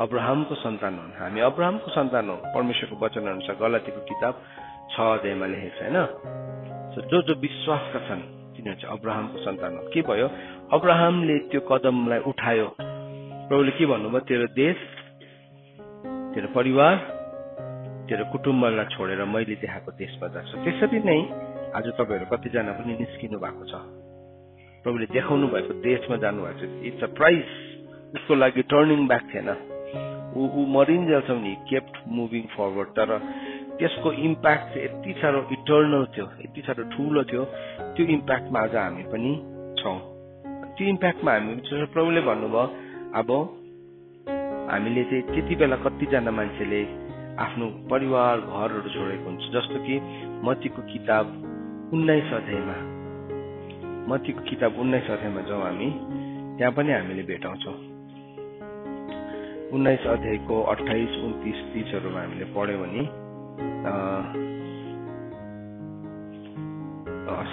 [SPEAKER 1] अब्राहमको सन्तान हुन् हामी अब्राहमको सन्तान हो परमेश्वरको वचन अनुसार गलातीको किताब 6 अध्यायमा लेखेको छ हैन जो विश्वासका छन् तिनीहरू चाहिँ अब्राहमको सन्तान हो के भयो अब्राहमले त्यो कदमलाई उठायो प्रभुले के भन्नुभयो तेरो देश तेरो परिवार तेरो कुटुम्बलाई छोडेर मैले देखाएको देशमा जान्छ त्यसरी नै आज तपाईहरु कतिजना पनि निस्किनु भएको छ प्रभुले देखाउनु भएको देशमा जानु भएको छ इट्स अ प्राइस उसको लागि टर्निङ ब्याक थिएन ऊ मरिन्जेलसम्म हि केप्ट मुभिङ फरवर्ड तर त्यसको इम्प्याक्ट चाहिँ यति साह्रो इटर्नल थियो यति साह्रो ठुलो थियो त्यो इम्प्याक्टमा आज हामी पनि छौं त्यो इम्प्याक्टमा हामी प्रभुले भन्नुभयो अब हामीले चाहिँ त्यति बेला कतिजना मान्छेले आफ्नो परिवार घरहरू छोडेको हुन्छ जस्तो कि मत्तीको किताब 19 अध्यायमा जाउँ हामी त्यहाँ पनि हामीले भेटाउँछौँ 19 अध्यायको 28, 29, 30 हामीले पढ्यौं भने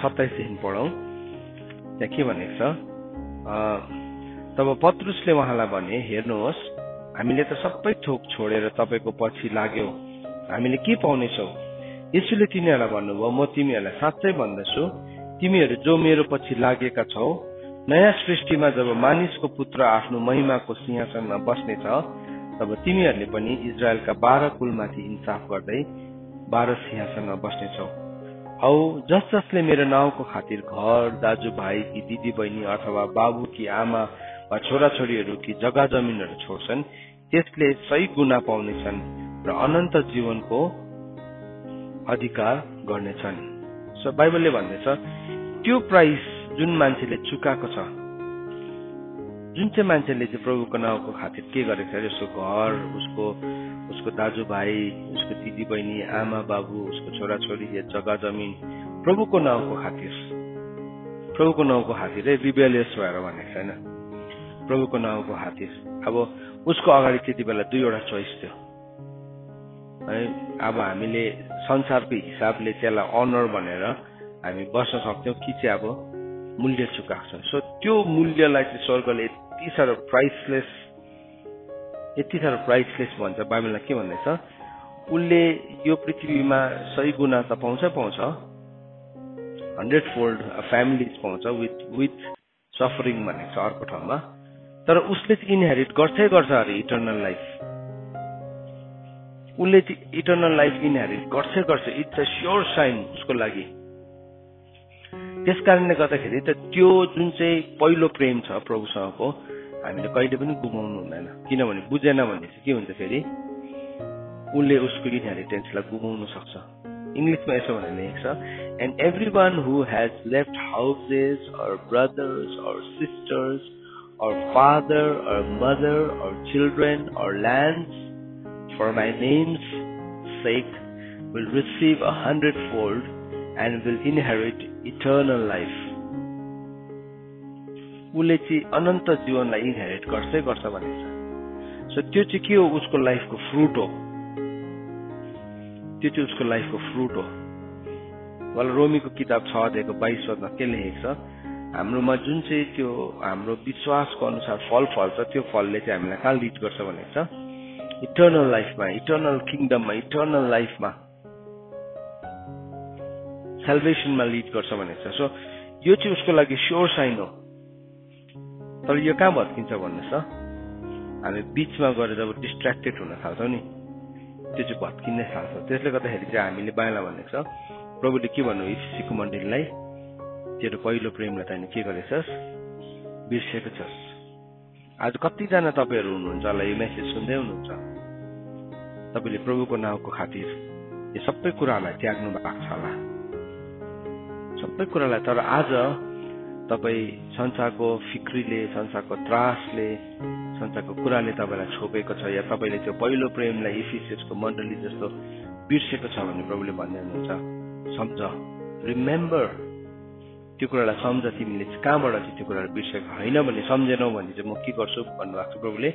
[SPEAKER 1] 27 देखि पढौं त्यहाँ के भनेको छ तब पत्रुसले उहाँलाई भने हेर्नुहोस् हामीले त सबै थोक छोडेर तपाईको पछि लाग्यौ हामीले के पाउनेछौ येशूले तिनीहरूलाई भन्नुभयो म तिमीहरूलाई साच्चै भन्दछु तिमीहरू जो मेरो पछि लागेका छौ नयाँ सृष्टिमा जब मानिसको पुत्र आफ्नो महिमाको सिंहासनमा बस्नेछ तब तिमीहरूले पनि इजरायलका 12 कुलमाथि इन्साफ गर्दै 12 सिंहासनमा बस्नेछौ औ जसले मेरो नाउँको खातिर घर दाजुभाइ कि दिदी बहिनी अथवा बाबु कि आमा वा छोराछोरीहरू कि जग्गा जमिनहरू छोड्छन् त्यसले 100 गुना पाउनेछन् र अनन्त जीवनको अधिकार गर्नेछन् सो बाइबलले भन्दैछ त्यो प्राइस जुन मान्छेले चुकाएको छ जुन चाहिँ मान्छेले चाहिँ प्रभुको नाउँको खातिर के गरेको छ उसको घर उसको दाजुभाइ उसको दिदी बहिनी आमा बाबु उसको छोराछोरी या जग्गा जमिन प्रभुको नाउँको खातिर रिबेलियस भएर भनेको छैन प्रभुको नाउँको खातिर अब उसको अगाडि त्यति बेला दुईवटा चोइस थियो है अब हामीले संसारको हिसाबले त्यसलाई अनर भनेर हामी बस्न सक्थ्यौं कि चाहिँ अब मूल्य चुकाएको छ सो त्यो मूल्यलाई चाहिँ स्वर्गले यति साह्रो प्राइसलेस भन्छ बाइबलमा के भन्दैछ उसले यो पृथ्वीमा 100 गुना त पाउँछ 100-fold फ्यामिलीज पाउँछ विथ सफरिङ भनेको छ अर्को ठाउँमा तर उसले चाहिँ इनहेरिट गर्छ अरे इटर्नल लाइफ उसले चाहिँ इटर्नल लाइफ इनहेरिट गर्छ इट्स अ स्योर साइन उसको लागि त्यसकारणले गर्दाखेरि त त्यो जुन चाहिँ पहिलो प्रेम छ प्रभुसँगको हामीले कहिले पनि गुमाउनु हुँदैन किनभने बुझेन भने चाहिँ के हुन्छ फेरि उसले उसको इनहेरिटेन्सलाई गुमाउन सक्छ। इङ्ग्लिसमा यसो भनेर लेखेको छ, and everyone who has left houses or brothers or sisters or father or mother or children or lands for my names sake will receive 100-fold and will inherit eternal life. उसले चाहिँ अनन्त जीवनलाई इनहेरिट गर्छै गर्छ भनेछ। So त्यो चाहिँ के हो? उसको लाइफको फ्रुट हो। त्यो चाहिँ उसको लाइफको फ्रुट हो। वाला रोमीको किताब 6 अध्यायको 22 पदमा के लेखेको छ? हाम्रोमा जुन चाहिँ त्यो हाम्रो विश्वासको अनुसार फल फल्छ, त्यो फलले चाहिँ हामीलाई कहाँ लिड गर्छ भनेको छ? इटर्नल लाइफमा, इटर्नल किङडममा, इटर्नल लाइफमा, सेल्भेसनमा लिड गर्छ भनेको छ। सो यो चाहिँ उसको लागि स्योर साइन हो। तर यो कहाँ भत्किन्छ भन्नुहोस् त? हामी बिचमा गएर जब डिस्ट्र्याक्टेड हुन थाल्छौँ नि, त्यो चाहिँ भत्किनै थाल्छ। त्यसले गर्दाखेरि चाहिँ हामीले बाइबलमा भनेको छ, प्रभुले के भन्नु इफिसीको मण्डलीलाई, तेरो पहिलो प्रेमलाई तैँले के गरेछस्? बिर्सेको छस्। आज कतिजना तपाईँहरू हुनुहुन्छ होला यो मेसेज सुन्दै हुनुहुन्छ, तपाईँले प्रभुको नाउँको खातिर यो सबै कुरालाई त्याग्नु भएको छ होला, सबै कुरालाई। तर आज तपाईँ संसारको फिक्रीले, संसारको त्रासले, संसारको कुराले तपाईँलाई छोपेको छ, या तपाईँले त्यो पहिलो प्रेमलाई इफिसियसको मण्डली जस्तो बिर्सेको छ भने प्रभुले भन्दै हुनुहुन्छ, सम्झ, रिमेम्बर, त्यो कुरालाई सम्झ। तिमीले कहाँबाट चाहिँ त्यो कुरालाई बिर्सेको होइन भने, सम्झेनौ भने चाहिँ म के गर्छु भन्नुभएको छ प्रभुले।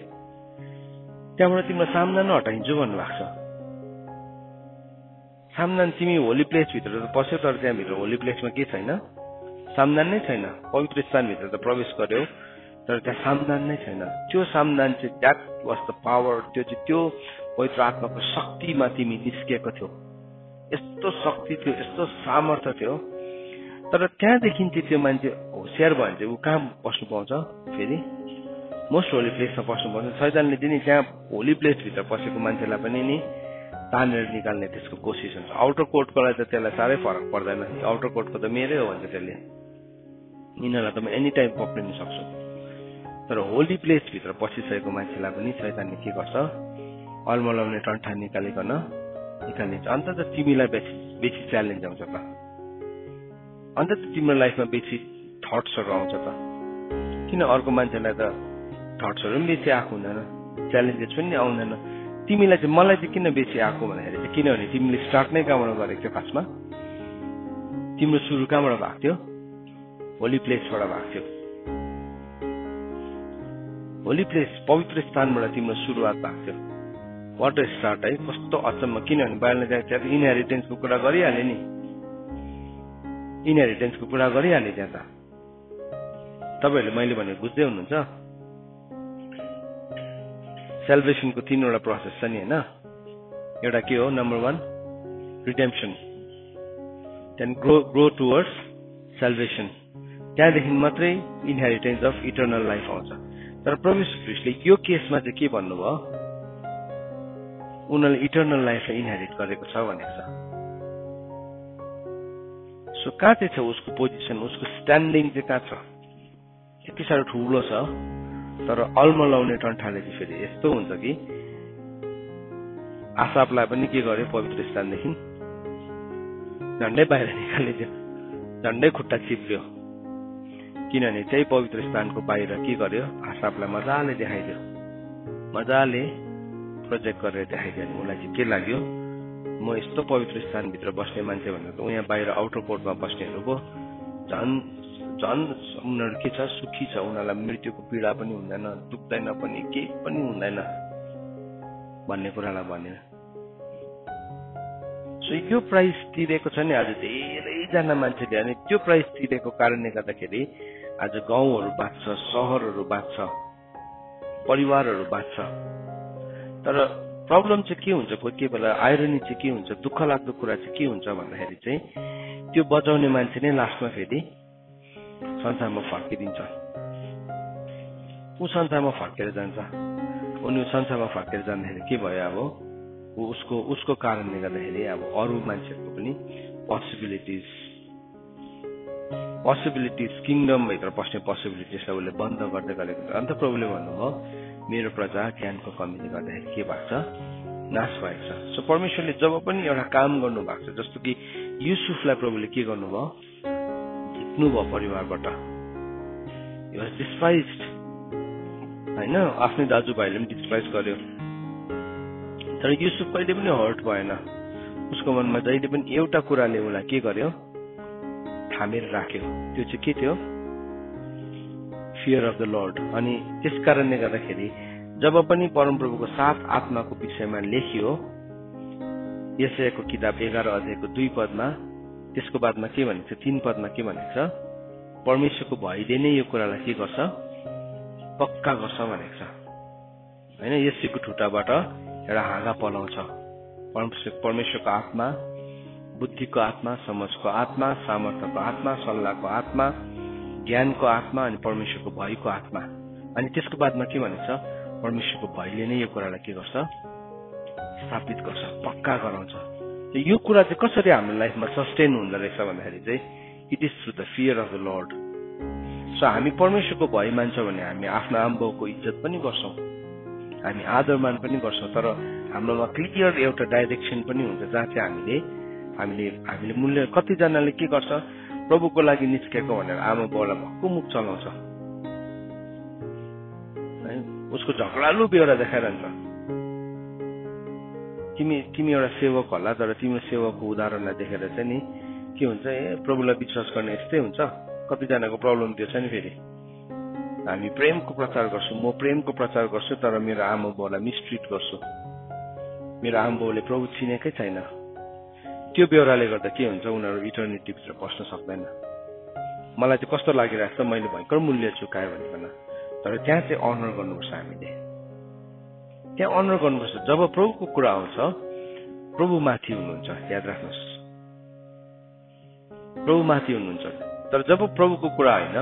[SPEAKER 1] त्यहाँबाट तिम्रो सामना हटाइन्छु भन्नुभएको छ। सामना तिमी होली प्लेसभित्र त पस्यो, तर त्यहाँभित्र होली प्लेसमा के छैन? सामदान नै छैन। पवित्र स्थानभित्र त प्रवेश गर्यो, तर त्यहाँ सामदान नै छैन। त्यो सामदान चाहिँ द्याट वाज द पावर, त्यो चाहिँ त्यो पवित्र आत्माको शक्तिमा तिमी निस्किएको थियो। यस्तो शक्ति थियो, यस्तो सामर्थ्य थियो। तर त्यहाँदेखि चाहिँ त्यो मान्छे होसियार भयो भने चाहिँ ऊ कहाँ बस्नु पाउँछ? फेरि मोस्ट होली प्लेसमा बस्नु पाउँछ। शैतानले चाहिँ नि त्यहाँ होली प्लेसभित्र पसेको मान्छेलाई पनि नि तानेर निकाल्ने त्यसको कोसिस हुन्छ। आउटर कोर्टकोलाई त त्यसलाई साह्रै फरक पर्दैन, आउटर कोर्टको त मेरै हो भन्छ त्यसले, यिनीहरूलाई त म एनी टाइम पक्रिन सक्छु। तर होली प्लेसभित्र पसिसकेको मान्छेलाई पनि शैतानले के गर्छ? अलमलाउने टन्ठा निकालिकन निकालिन्छ। अन्त त तिमीलाई बेसी च्यालेन्ज आउँछ त, अन्त त तिम्रो लाइफमा बेसी थट्सहरू आउँछ त। किन अर्को मान्छेलाई त थट्सहरू पनि बेसी आएको हुँदैन, च्यालेन्जेस पनि आउँदैन, तिमीलाई चाहिँ मलाई चाहिँ किन बेसी आएको भन्दाखेरि चाहिँ किनभने तिमीले स्टार्ट नै कहाँबाट गरेको थियो? खासमा तिम्रो सुरु कहाँबाट भएको थियो? होली प्लेसबाट भएको थियो। होली प्लेस, पवित्र स्थानबाट तिम्रो सुरुवात भएको थियो। वाट अ स्टार्ट है! कस्तो अचम्म! किनभने बाहिरले त्यहाँ इनहेरिटेन्सको कुरा गरिहाले नि, इनहेरिटेन्सको कुरा गरिहाले त्यहाँ त। तपाईँहरूले मैले भनेको बुझ्दै हुनुहुन्छ? सेल्भेसनको 3वटा प्रोसेस छ नि, होइन? एउटा के हो? Number 1 redemption, then grow towards salvation, त्यहाँदेखि मात्रै इनहेरिटेन्स अफ इटर्नल लाइफ आउँछ। तर प्रभु यीशु ख्रीष्टले यो केसमा चाहिँ के भन्नुभयो? उनीहरूले इटर्नल लाइफलाई इनहेरिट गरेको छ भनेको छ। सो कहाँ चाहिँ छ उसको पोजिसन, उसको स्ट्यान्डिङ चाहिँ कहाँ छ? यति साह्रो ठुलो छ। तर अलमलाउने टन्ठाले चाहिँ फेरि यस्तो हुन्छ कि आसापलाई पनि के गर्यो? पवित्र स्थानदेखि झन्डै बाहिर निकालिदियो, झन्डै खुट्टा चिप्ल्यो। किनभने त्यही पवित्र स्थानको बाहिर के गर्यो? आसापलाई मजाले देखाइदियो, मजाले प्रोजेक्ट गरेर देखाइदियो। उसलाई चाहिँ के लाग्यो? म यस्तो पवित्र स्थानभित्र बस्ने मान्छे भनेर त यहाँ बाहिर आउटर कोर्टमा बस्नेहरू पो झन् उनीहरू के छ? सुखी छ, उनीहरूलाई मृत्युको पीडा पनि हुँदैन, दुख्दैन पनि, केही पनि हुँदैन भन्ने कुरालाई भन्यो। सो यो प्राइस तिरेको छ नि आज धेरैजना मान्छेले। अनि त्यो प्राइस तिरेको कारणले गर्दाखेरि आज गाउँहरू बाँच्छ, सहरहरू बाँच्छ, परिवारहरू बाँच्छ। तर प्रब्लम चाहिँ के हुन्छ? कोही बेला आइरोनी चाहिँ के हुन्छ? दुःख लाग्दो कुरा चाहिँ के हुन्छ भन्दाखेरि चाहिँ त्यो बचाउने मान्छे नै लास्टमा फेरि संसारमा फर्किदिन्छ। ऊ संसारमा फर्केर जान्छ। उनी संसारमा फर्केर जाँदाखेरि के भयो? अब उसको कारणले गर्दाखेरि अब अरू मान्छेहरूको पनि पोसिबिलिटिज किङडमभित्र पस्ने पोसिबिलिटिजलाई उसले बन्द गर्दै गरेको छ। अन्त प्रभुले भन्नुभयो मेरो प्रजा ज्ञानको कमीले गर्दाखेरि के भएको छ? नाश भएको छ। सो परमेश्वरले जब पनि एउटा काम गर्नु भएको छ, जस्तो कि युसुफलाई प्रभुले के गर्नुभयो, जित्नुभयो परिवारबाट, he was despised, हैन, आफ्नै दाजुभाइले पनि डिस्प्राइज गर्यो, तर युसुफ कहिले पनि हर्ट भएन। उसको मनमा जहिले पनि एउटा कुराले उसलाई के गर्यो, थामेर राख्यो, त्यो चाहिँ के थियो, फियर अफ द लर्ड। अनि त्यस कारणले गर्दाखेरि जब पनि परमप्रभुको 7 आत्माको विषयमा लेखियो यशायाको किताब 11 अध्यायको 2 पदमा, त्यसको बादमा के भनेको छ, 3 पदमा के भनेको छ, परमेश्वरको भयले नै यो कुरालाई के गर्छ, पक्का गर्छ भनेको छ, हैन। यसैको ठुटाबाट एउटा हाँगा पलाउँछ। परमेश्वरको आत्मा, बुद्धिको आत्मा, समझको आत्मा, सामर्थ्यको आत्मा, सल्लाहको आत्मा, ज्ञानको आत्मा अनि परमेश्वरको भयको आत्मा। अनि त्यसको बादमा के भनेको छ, परमेश्वरको भयले नै यो कुरालाई के गर्छ, स्थापित गर्छ, पक्का गराउँछ। यो कुरा चाहिँ कसरी हाम्रो लाइफमा सस्टेन हुँदो रहेछ भन्दाखेरि चाहिँ it is through the fear of the lord. So हामी परमेश्वरको भय मान्छौँ भने हामी आफ्नो आमाबाउको इज्जत पनि गर्छौँ, हामी आदरमान पनि गर्छौँ, तर हाम्रोमा क्लियर एउटा डाइरेक्सन पनि हुन्छ जहाँ चाहिँ हामीले मूल्य, कतिजनाले के गर्छ, प्रभुको लागि निस्केको भनेर आमा बाउलाई भक्कु मुख चलाउँछ, उसको झगडालु बेहोरा देखाइरहन्छ। तिमी एउटा सेवक होला, तर तिम्रो सेवकको उदाहरणलाई देखेर चाहिँ नि के हुन्छ, प्रभुलाई विश्वास गर्ने यस्तै हुन्छ। कतिजनाको प्रब्लम त्यो छ नि, फेरि हामी प्रेमको प्रचार गर्छु, म प्रेमको प्रचार गर्छु, तर मेरो आमा बाउलाई मिसट्रिट गर्छु, मेरो आमा बाउले प्रभु चिनेकै छैन। त्यो बेहोराले गर्दा के हुन्छ, उनीहरू इटर्निटीभित्र पस्न सक्दैन। मलाई चाहिँ कस्तो लागिरहेको छ, मैले भयङ्कर मूल्य चुकाएँ भनेर, तर त्यहाँ चाहिँ अनर गर्नुपर्छ, हामीले त्यहाँ अनर गर्नुपर्छ। जब प्रभुको कुरा आउँछ, प्रभु माथि हुनुहुन्छ, याद राख्नुहोस्, प्रभु माथि हुनुहुन्छ, तर जब प्रभुको कुरा होइन,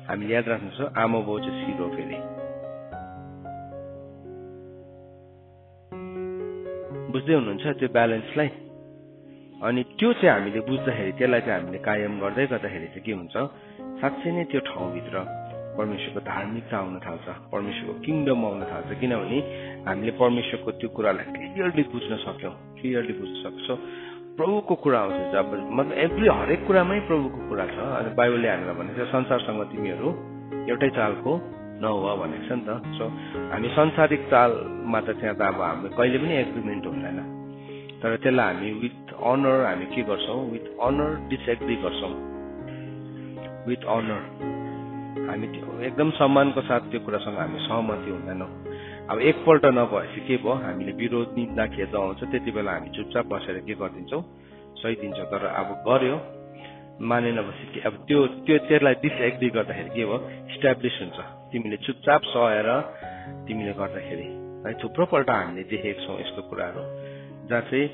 [SPEAKER 1] हामीले याद राख्नुहोस्, आमा बाउ चाहिँ सिरो। फेरि बुझ्दै हुनुहुन्छ त्यो ब्यालेन्सलाई? अनि त्यो चाहिँ हामीले बुझ्दाखेरि, त्यसलाई चाहिँ हामीले कायम गर्दै गर्दाखेरि चाहिँ के हुन्छ, साँच्चै नै त्यो ठाउँभित्र परमेश्वरको धार्मिकता आउन थाल्छ, परमेश्वरको किङडम आउन थाल्छ। किनभने हामीले परमेश्वरको त्यो कुरालाई क्लियरली बुझ्न सक्छौँ। प्रभुको कुरा आउँछ जब, मतलब हरेक कुरामै प्रभुको कुरा छ। अनि बाइबलले हामीलाई भनेको छ, संसारसँग तिमीहरू एउटै चालको नहुआ भनेको छ नि त। सो हामी सांसारिक चालमा त त्यहाँ त अब हाम्रो कहिले पनि एग्रिमेन्ट हुँदैन, तर त्यसलाई हामी विथ अनर हामी के गर्छौँ, विथ अनर डिसएग्री गर्छौँ, विथ अनर हामी त्यो एकदम सम्मानको साथ त्यो कुरासँग हामी सहमति हुँदैनौँ। अब एकपल्ट नभएपछि के भयो, हामीले विरोध, निन्दा, खेद आउँछ, त्यति बेला हामी चुपचाप बसेर के गरिदिन्छौँ, सहिदिन्छौँ। तर अब गर्यो, मानेनपछि के, अब त्यसलाई डिसएग्री गर्दाखेरि के भयो, इस्टाब्लिस हुन्छ। तिमीले चुपचाप सहेर तिमीले गर्दाखेरि है, थुप्रोपल्ट हामीले देखेको छौँ यस्तो कुराहरू जहाँ चाहिँ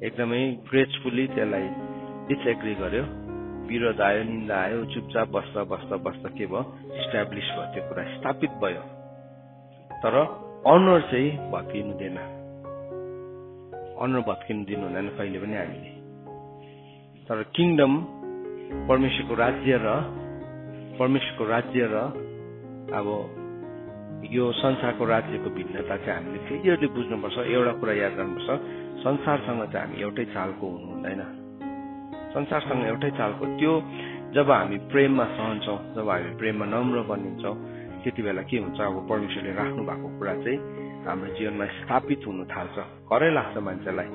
[SPEAKER 1] एकदमै ग्रेसफुल्ली त्यसलाई डिसएग्री गर्यो, विरोध आयो, निन्दा आयो, चुपचाप बस्दा के भयो, इस्टाब्लिस भयो, त्यो कुरा स्थापित भयो। तर अनर चाहिँ भत्किनु दिएन, अनर भत्किनु दिनु हुँदैन कहिले पनि हामीले। तर किङडम, परमेश्वरको राज्य र अब यो संसारको राज्यको भिन्नता चाहिँ हामीले क्लियरली बुझ्नुपर्छ। एउटा कुरा याद गर्नुपर्छ, संसारसँग चाहिँ हामी एउटै चालको हुनु हुँदैन, संसारसँग एउटै चालको। त्यो जब हामी प्रेममा सहन्छौँ, जब हामी प्रेममा नम्र बनिन्छौँ, त्यति बेला के हुन्छ, अब परमेश्वरले राख्नु भएको कुरा चाहिँ हाम्रो जीवनमा स्थापित हुनु थाल्छ। करै लाग्छ मान्छेलाई,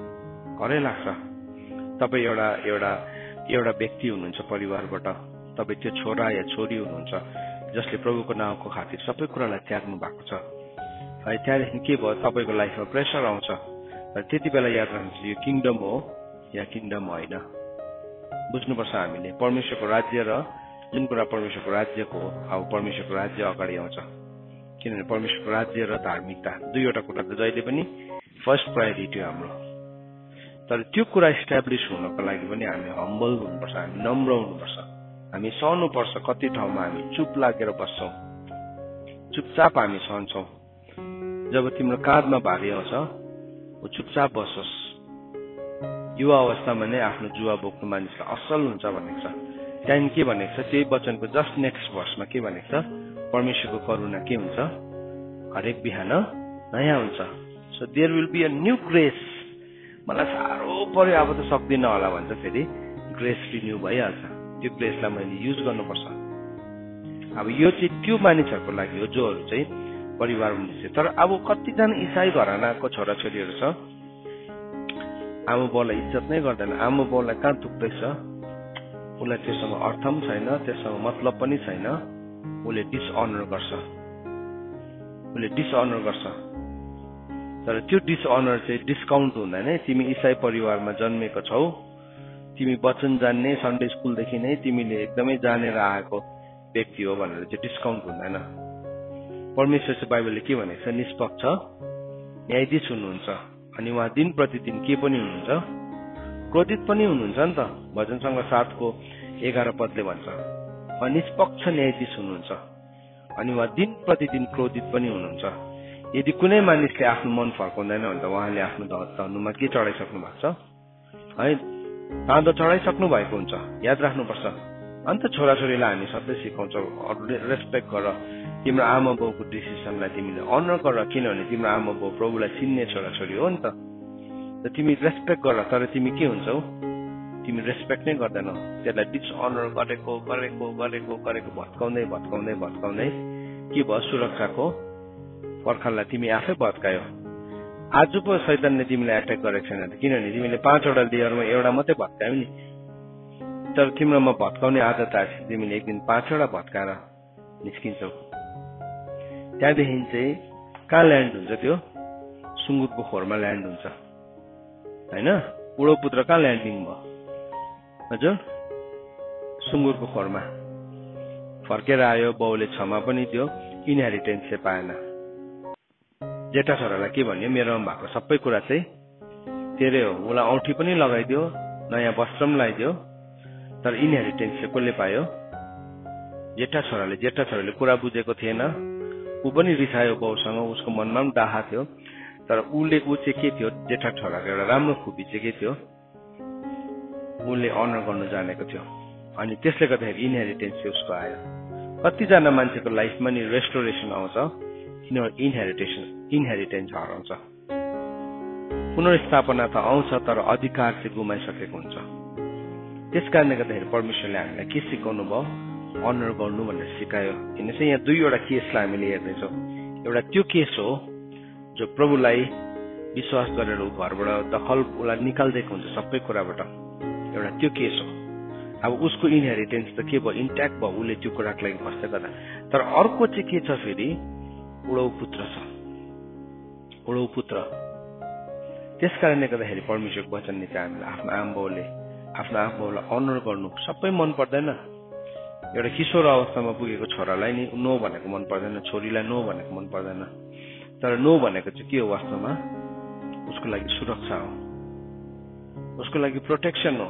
[SPEAKER 1] करै लाग्छ। तपाईँ एउटा व्यक्ति हुनुहुन्छ परिवारबाट, तपाईँ त्यो छोरा या छोरी हुनुहुन्छ जसले प्रभुको नामको खातिर सबै कुरालाई त्याग्नु भएको छ है। त्यहाँदेखि के भयो, तपाईँको लाइफमा प्रेसर आउँछ, र त्यति बेला याद राख्नुहोस्, यो किङडम हो या किङडम होइन। बुझ्नुपर्छ हामीले परमेश्वरको राज्य र जुन कुरा परमेश्वरको राज्यको हो, अब परमेश्वरको राज्य अगाडि आउँछ। किनभने परमेश्वरको राज्य र धार्मिकता दुईवटा कुरा त जहिले पनि फर्स्ट प्रायोरिटी हो हाम्रो। तर त्यो कुरा इस्टाब्लिस हुनको लागि पनि हामी हम्बल हुनुपर्छ, हामी नम्र हुनुपर्छ, हामी सहनुपर्छ। कति ठाउँमा हामी चुप लागेर बस्छौँ, चुपचाप हामी सहन्छौँ। जब तिम्रो काँधमा भारी आउँछ, ऊ चुपचाप बसोस्। युवा अवस्थामा नै आफ्नो जुवा बोक्नु मानिसलाई असल हुन्छ भनेको छ। त्यहाँदेखि के भनेको छ, त्यही वचनको जस्ट नेक्स्ट भर्समा के भनेको छ, परमेश्वरको करुणा के हुन्छ, हरेक बिहान नयाँ हुन्छ। So there will be a new grace. मलाई साह्रो पर्यो अब त सक्दिनँ होला भन्छ, फेरि ग्रेस रिन्यू भइहाल्छ। त्यो ग्रेसलाई मैले युज गर्नुपर्छ। अब यो चाहिँ त्यो मानिसहरूको लागि हो जोहरू चाहिँ परिवार हुनुहुन्छ। तर अब कतिजना इसाई घरानाको छोराछोरीहरू छ, आमा बाउलाई इज्जत नै गर्दैन, आमा बाउलाई कहाँ दुख्दैछ, उसलाई त्योसँग अर्थ पनि छैन, त्योसँग मतलब पनि छैन, उसले डिसअनर गर्छ। तर त्यो डिसअनर चाहिँ डिस्काउन्ट हुँदैन। तिमी इसाई परिवारमा जन्मेको छौ, तिमी वचन जान्ने, सन्डे स्कुलदेखि नै तिमीले एकदमै जानेर आएको व्यक्ति हो भनेर चाहिँ डिस्काउन्ट हुँदैन। परमेश्वर चाहिँ बाइबलले के भनेको छ, निष्पक्ष न्यायाधीश हुनुहुन्छ। अनि उहाँ दिन प्रतिदिन के पनि हुनुहुन्छ, क्रोधित पनि हुनुहुन्छ नि त। भजन सङ्घ 7:11 पदले भन्छ, उहाँ निष्पक्ष न्यायाधीश हुनुहुन्छ अनि उहाँ दिन प्रतिदिन क्रोधित पनि हुनुहुन्छ। यदि कुनै मानिसले आफ्नो मन फर्काउँदैन भने त उहाँले आफ्नो धनुमा के चढाइसक्नु भएको छ है, ताँदो चढाइसक्नु भएको हुन्छ। याद राख्नुपर्छ। अन्त छोराछोरीलाई हामी सधैँ सिकाउँछौँ, रेस्पेक्ट गर, तिम्रो आमा बाउको डिसिसनलाई तिमीले अनर गर, किनभने तिम्रो आमा बाउ प्रभुलाई चिन्ने छोराछोरी हो नि त। तिमी रेस्पेक्ट गर, तर तिमी के हुन्छौ, तिमी रेस्पेक्ट नै गर्दैनौ। त्यसलाई डिसअनर गरेको भत्काउँदै के भयो, सुरक्षाको पर्खाललाई तिमी आफै भत्कायो। आज पो शैतानले तिमीलाई एट्याक गरेको छैन, किनभने तिमीले 5वटा लेयरमा एउटा मात्रै भत्कायौ नि। तर तिम्रोमा भत्काउने आदत आएछ, तिमीले एक दिन 5वटा भत्काएर निस्किन्छौ। त्यहाँदेखि चाहिँ कहाँ ल्यान्ड हुन्छ, त्यो सुँगुरको खोरमा ल्यान्ड हुन्छ होइन। बुढो पुत्र कहाँ ल्यान्डिङ भयो हजुर, सुँगुरको खोरमा फर्केर आयो। बाउले क्षमा पनि दियो, इनहेरिटेन्स चाहिँ पाएन। जेठा छोरालाई के भन्यो, मेरोमा भएको सबै कुरा चाहिँ तेरै हो। उसलाई औँठी पनि लगाइदियो, नयाँ वस्त्र पनि लगाइदियो, तर इनहेरिटेन्स चाहिँ कसले पायो, जेठा छोराले कुरा बुझेको थिएन। ऊ पनि रिसायो बाउसँग, उसको मनमा पनि डाहा थियो। तर ऊ चाहिँ के थियो, जेठा छोराको एउटा राम्रो खुबी चाहिँ के थियो, उसले अनर गर्नु जानेको थियो। अनि त्यसले गर्दाखेरि इनहेरिटेन्स चाहिँ उसको आयो। कतिजना मान्छेको लाइफमा नि रेस्टोरेसन आउँछ, किनभने इनहेरिटेन्स हराउँछ। पुनर्स्थापना त आउँछ, तर अधिकार चाहिँ गुमाइसकेको हुन्छ। त्यस कारणले गर्दाखेरि परमेश्वरले हामीलाई के सिकाउनु भयो, अनर गर्नु भनेर सिकायो। हेर्नुहोस् यहाँ 2वटा केसलाई हामीले हेर्दैछौँ। एउटा त्यो केस हो जो प्रभुलाई विश्वास गरेर ऊ घरबाट उसलाई निकालिदिएको हुन्छ सबै कुराबाट, एउटा त्यो केस हो। अब उसको इनहेरिटेन्स त के भयो, इन्ट्याक्ट भयो, उसले त्यो कुराको लागि फस्दै गर्दा। तर अर्को चाहिँ के छ, फेरि उडौ पुत्र छ, उडौ पुत्र। त्यस कारणले गर्दाखेरि परमेश्वरको वचनले चाहिँ हामीलाई आफ्नो आमा बाउलाई अनर गर्नु सबै मन पर्दैन। एउटा किशोर अवस्थामा पुगेको छोरालाई नि नो भनेको मन पर्दैन, छोरीलाई नो भनेको मन पर्दैन। तर नो भनेको चाहिँ के हो, वास्तवमा उसको लागि सुरक्षा हो, उसको लागि प्रोटेक्सन हो।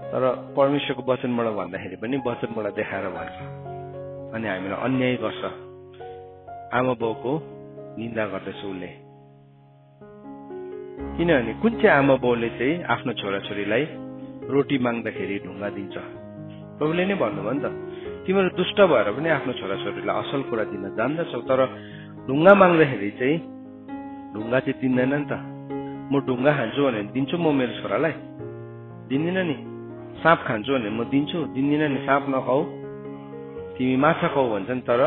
[SPEAKER 1] तर परमेश्वरको वचनबाट भन्दाखेरि पनि वचनबाट देखाएर भन्छ, अनि हामीलाई अन्याय गर्छ। आमा बाउको निन्दा गर्दैछ उसले, किनभने कुन चाहिँ आमा बाउले चाहिँ आफ्नो छोराछोरीलाई रोटी माग्दाखेरि ढुङ्गा दिन्छ। प्रभुले नै भन्नुभयो नि त, तिमीहरू दुष्ट भएर पनि आफ्नो छोराछोरीलाई असल कुरा दिन जान्दछौ, तर ढुङ्गा माग्दाखेरि चाहिँ ढुङ्गा चाहिँ दिँदैन नि त। म ढुङ्गा खान्छु भने दिन्छु म मेरो छोरालाई, दिँदिन नि। साँप खान्छु भने म दिन्छु, दिँदिन नि। साँप नखाऊ, तिमी माछा खाऊ भन्छ नि, तर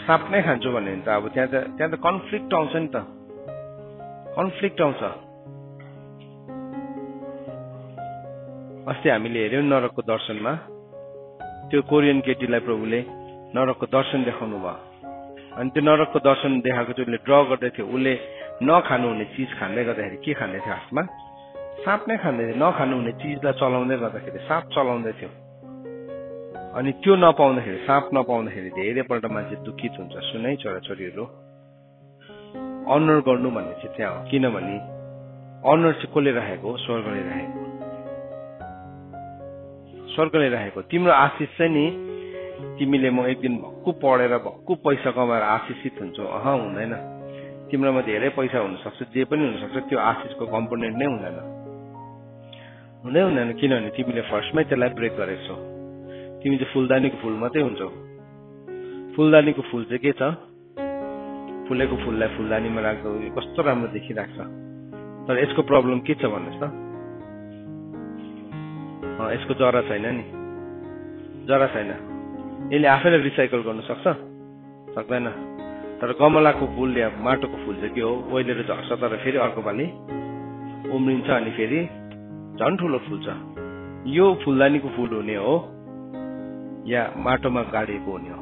[SPEAKER 1] साँप नै खान्छु भने त अब त्यहाँ त कन्फ्लिक्ट आउँछ नि त, कन्फ्लिक्ट आउँछ। अस्ति हामीले हेर्यौँ नरकको दर्शनमा, त्यो कोरियन केटीलाई प्रभुले नरकको दर्शन देखाउनु भयो। अनि त्यो नरकको दर्शन देखाएको चाहिँ उसले ड्र गर्दै थियो। उसले नखानु हुने चिज खाँदै गर्दाखेरि के खाँदै थियो, हातमा साँप नै खाँदै थियो। नखानु हुने चिजलाई चलाउँदै गर्दाखेरि साँप चलाउँदै थियो। अनि त्यो नपाउँदाखेरि, साँप नपाउँदाखेरि धेरैपल्ट मान्छे दुखित हुन्छ। सुनै छोराछोरीहरू, अनर गर्नु भन्ने चाहिँ त्यहाँ हो। किनभने अनर चाहिँ कसले राखेको, स्वर्गले राखेको, स्वर्गले राखेको। तिम्रो आशिष चाहिँ नि तिमीले म एक दिन भक्कु पढेर भक्कु पैसा कमाएर आशिषित हुन्छौ, हुँदैन। तिम्रोमा धेरै पैसा हुनसक्छ, जे पनि हुनसक्छ, त्यो आशिषको कम्पोनेन्ट नै हुँदैन। किनभने तिमीले फर्स्टमै त्यसलाई ब्रेक गरेको छौ। तिमी चाहिँ फुलदानीको फुल मात्रै हुन्छौ। फुलदानीको फुल चाहिँ के छ, फुलेको फुललाई फुलदानीमा राख्दा कस्तो राम्रो देखिरहेको छ। तर यसको प्रब्लम के छ भन्नुहोस् त, यसको जरा छैन नि, जरा छैन। यसले आफैले रिसाइकल गर्न सक्छ? सक्दैन। तर गमलाको फुल या माटोको फुल चाहिँ के हो, ओइलेर झर्छ तर फेरि अर्को पालि उम्रिन्छ अनि फेरि झन् ठुलो फुल्छ। यो फुलदानीको फुल हुने हो या माटोमा गाडेको हुने हो,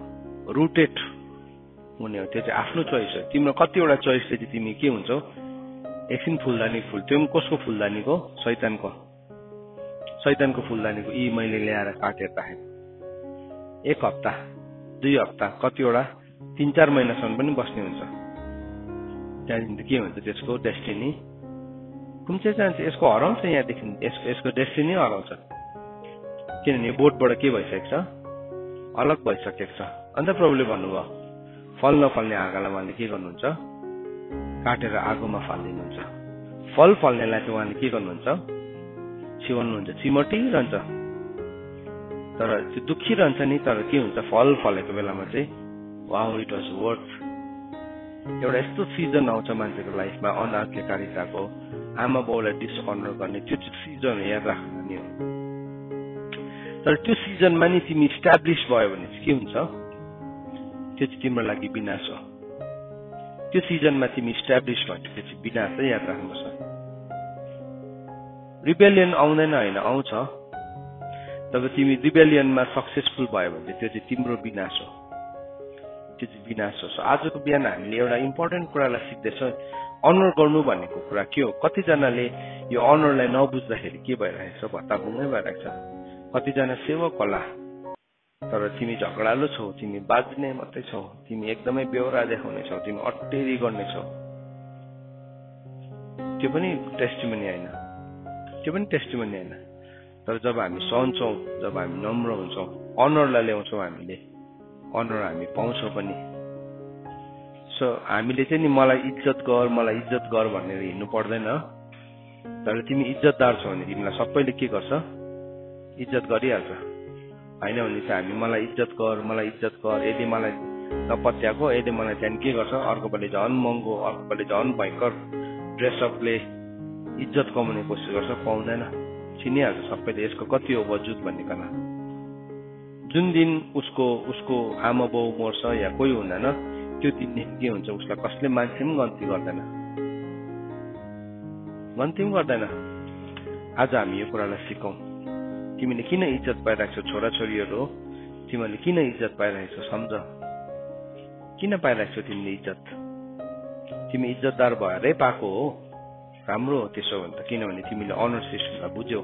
[SPEAKER 1] रुटेड हुने हो, त्यो चाहिँ आफ्नो चोइस हो। तिम्रो कतिवटा चोइसले चाहिँ तिमी के हुन्छौ, एकछिन फुलदानी फुल, त्यो पनि कसको फुलदानीको, शैतानको फुलदानीको यी मैले ल्याएर काटेर राखेको 1 हप्ता 2 हप्ता कतिवटा 3-4 महिनासम्म पनि बस्ने हुन्छ। त्यहाँदेखि के हुन्छ त्यसको डेस्टिनी कुन चाहिँ जान्छ, यसको हराउँछ, यहाँदेखि यसको डेस्टिनी हराउँछ। किनभने बोटबाट के भइसकेको छ, अलग भइसकेको छ। अन्त प्रभुले भन्नुभयो फल नफल्ने हाँगालाई उहाँले के गर्नुहुन्छ, काटेर आगोमा फालिदिनुहुन्छ। फल फल्नेलाई चाहिँ उहाँले के गर्नुहुन्छ, छिवाल्नुहुन्छ, चिमटिरहन्छ। तर त्यो दुखिरहन्छ नि, तर के हुन्छ, फल फलेको बेलामा चाहिँ वाउ इट वाज वर्थ। एउटा यस्तो सिजन आउँछ मान्छेको लाइफमा, अनाज्ञाकारिताको, आमा बाउलाई डिसअनर गर्ने, त्यो सिजन याद राख्नु नि हो। तर त्यो सिजनमा नि तिमी इस्टाब्लिस भयो भने चाहिँ के हुन्छ, त्यो चाहिँ तिम्रो लागि विनाश हो। त्यो सिजनमा तिमी इस्टाब्लिस भयो त्यो चाहिँ विनाश है, याद राख्नुपर्छ। रिबेलियन आउँदैन होइन, आउँछ। तब तिमी रिबेलियनमा सक्सेसफुल भयो भने त्यो चाहिँ तिम्रो विनाश हो, त्यो चाहिँ विनाश हो। आजको बिहान हामीले एउटा इम्पोर्टेन्ट कुरालाई सिक्दैछौँ, अनर गर्नु भनेको कुरा के हो। कतिजनाले यो अनरलाई नबुझ्दाखेरि के भइरहेको छ, भत्ताभुङ्गै भइरहेको छ। कतिजना सेवक होला तर तिमी झगडालु छौ, तिमी बाज्ने मात्रै छौ, तिमी एकदमै बेहोरा देखाउने छौ, तिमी अटेरी गर्ने छौ। त्यो पनि टेस्टिमनी होइन, त्यो पनि टेस्टिमनी होइन। तर जब हामी सहन्छौँ, जब हामी नम्र हुन्छौँ, अनरलाई ल्याउँछौँ, हामीले अनर हामी पाउँछौँ पनि। सो हामीले चाहिँ नि मलाई इज्जत गर भनेर हिँड्नु पर्दैन। तर तिमी इज्जतदार छौ भने तिमीलाई सबैले के गर्छ, इज्जत गरिहाल्छ। होइन भने चाहिँ हामी मलाई इज्जत गर, यदि मलाई नपत्याएको, यदि मलाई त्यहाँदेखि के गर्छ, अर्को पालि झन् महँगो, अर्को पालि झन् भयङ्कर ड्रेसअपले इज्जत कमाउने कोसिस गर्छ, पाउँदैन। चिनिहाल्छ सबैले यसको कति हो वजुद भन्नेकन। जुन दिन उसको आमा बाउ मर्छ या कोही हुँदैन, त्यो दिनदेखि के हुन्छ, उसलाई कसले मान्छे पनि गन्ती गर्दैन। आज हामी यो कुरालाई सिकौँ। तिमीले किन इज्जत पाइरहेको छौ, छोराछोरीहरू हो, तिमीले किन इज्जत पाइरहेको छौ, सम्झ। किन पाइरहेको छौ तिमीले इज्जत? तिमी इज्जतदार भएरै पाएको हो, राम्रो हो त्यसो भने त, किनभने तिमीले अनर सिस्टमलाई बुझ्यौ।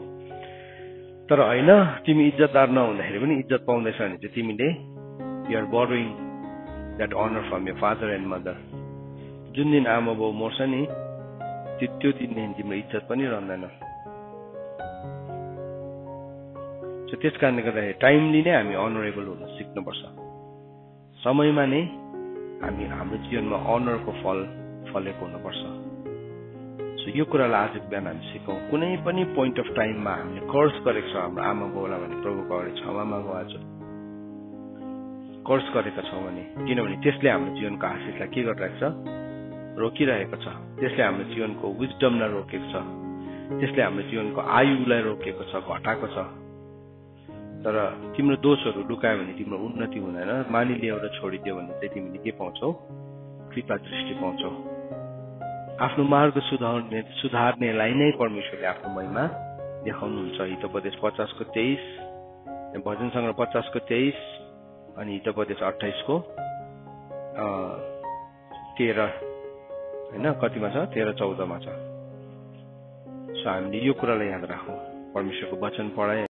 [SPEAKER 1] तर होइन, तिमी इज्जतदार नहुँदाखेरि पनि इज्जत पाउँदैछ भने चाहिँ तिमीले you are borrowing that honour from your father and mother. जुन दिन आमा बाउ मर्छ नि, त्यो दिनदेखि तिम्रो इज्जत पनि रहँदैन। त्यस कारणले गर्दाखेरि टाइमली नै हामी अनरेबल हुन सिक्नुपर्छ। समयमा नै हामी हाम्रो जीवनमा अनरको फल फलेको हुनुपर्छ। सो यो कुरालाई आजको बिहान हामी सिकौँ। कुनै पनि पोइन्ट अफ टाइममा हामीले कर्स गरेको छ हाम्रो आमा बाउलाई भने प्रभुको अगाडि क्षमा मागौँ। आज कर्स गरेका छौँ भने, किनभने त्यसले हाम्रो जीवनको आशिषलाई के गरिरहेको छ, रोकिरहेको छ। त्यसले हाम्रो जीवनको विजडमलाई रोकेको छ, त्यसले हाम्रो जीवनको आयुलाई रोकेको छ, घटाएको छ। तर तिम्रो दोषहरू लुकायो भने तिम्रो उन्नति हुँदैन। मानिलिए एउटा छोडिदियो भने चाहिँ तिमीले के पाउँछौ, कृपा दृष्टि पाउँछौ। आफ्नो मार्ग सुधार्नेलाई नै परमेश्वरले आफ्नो महिमा देखाउनुहुन्छ। हितोपदेश 50:23, भजन सङ्ग्रह 50:23 अनि हितोपदेश 28:13 होइन, कतिमा छ, 13-14 छ। सो हामीले यो कुरालाई याद राखौँ। परमेश्वरको वचन पढाइ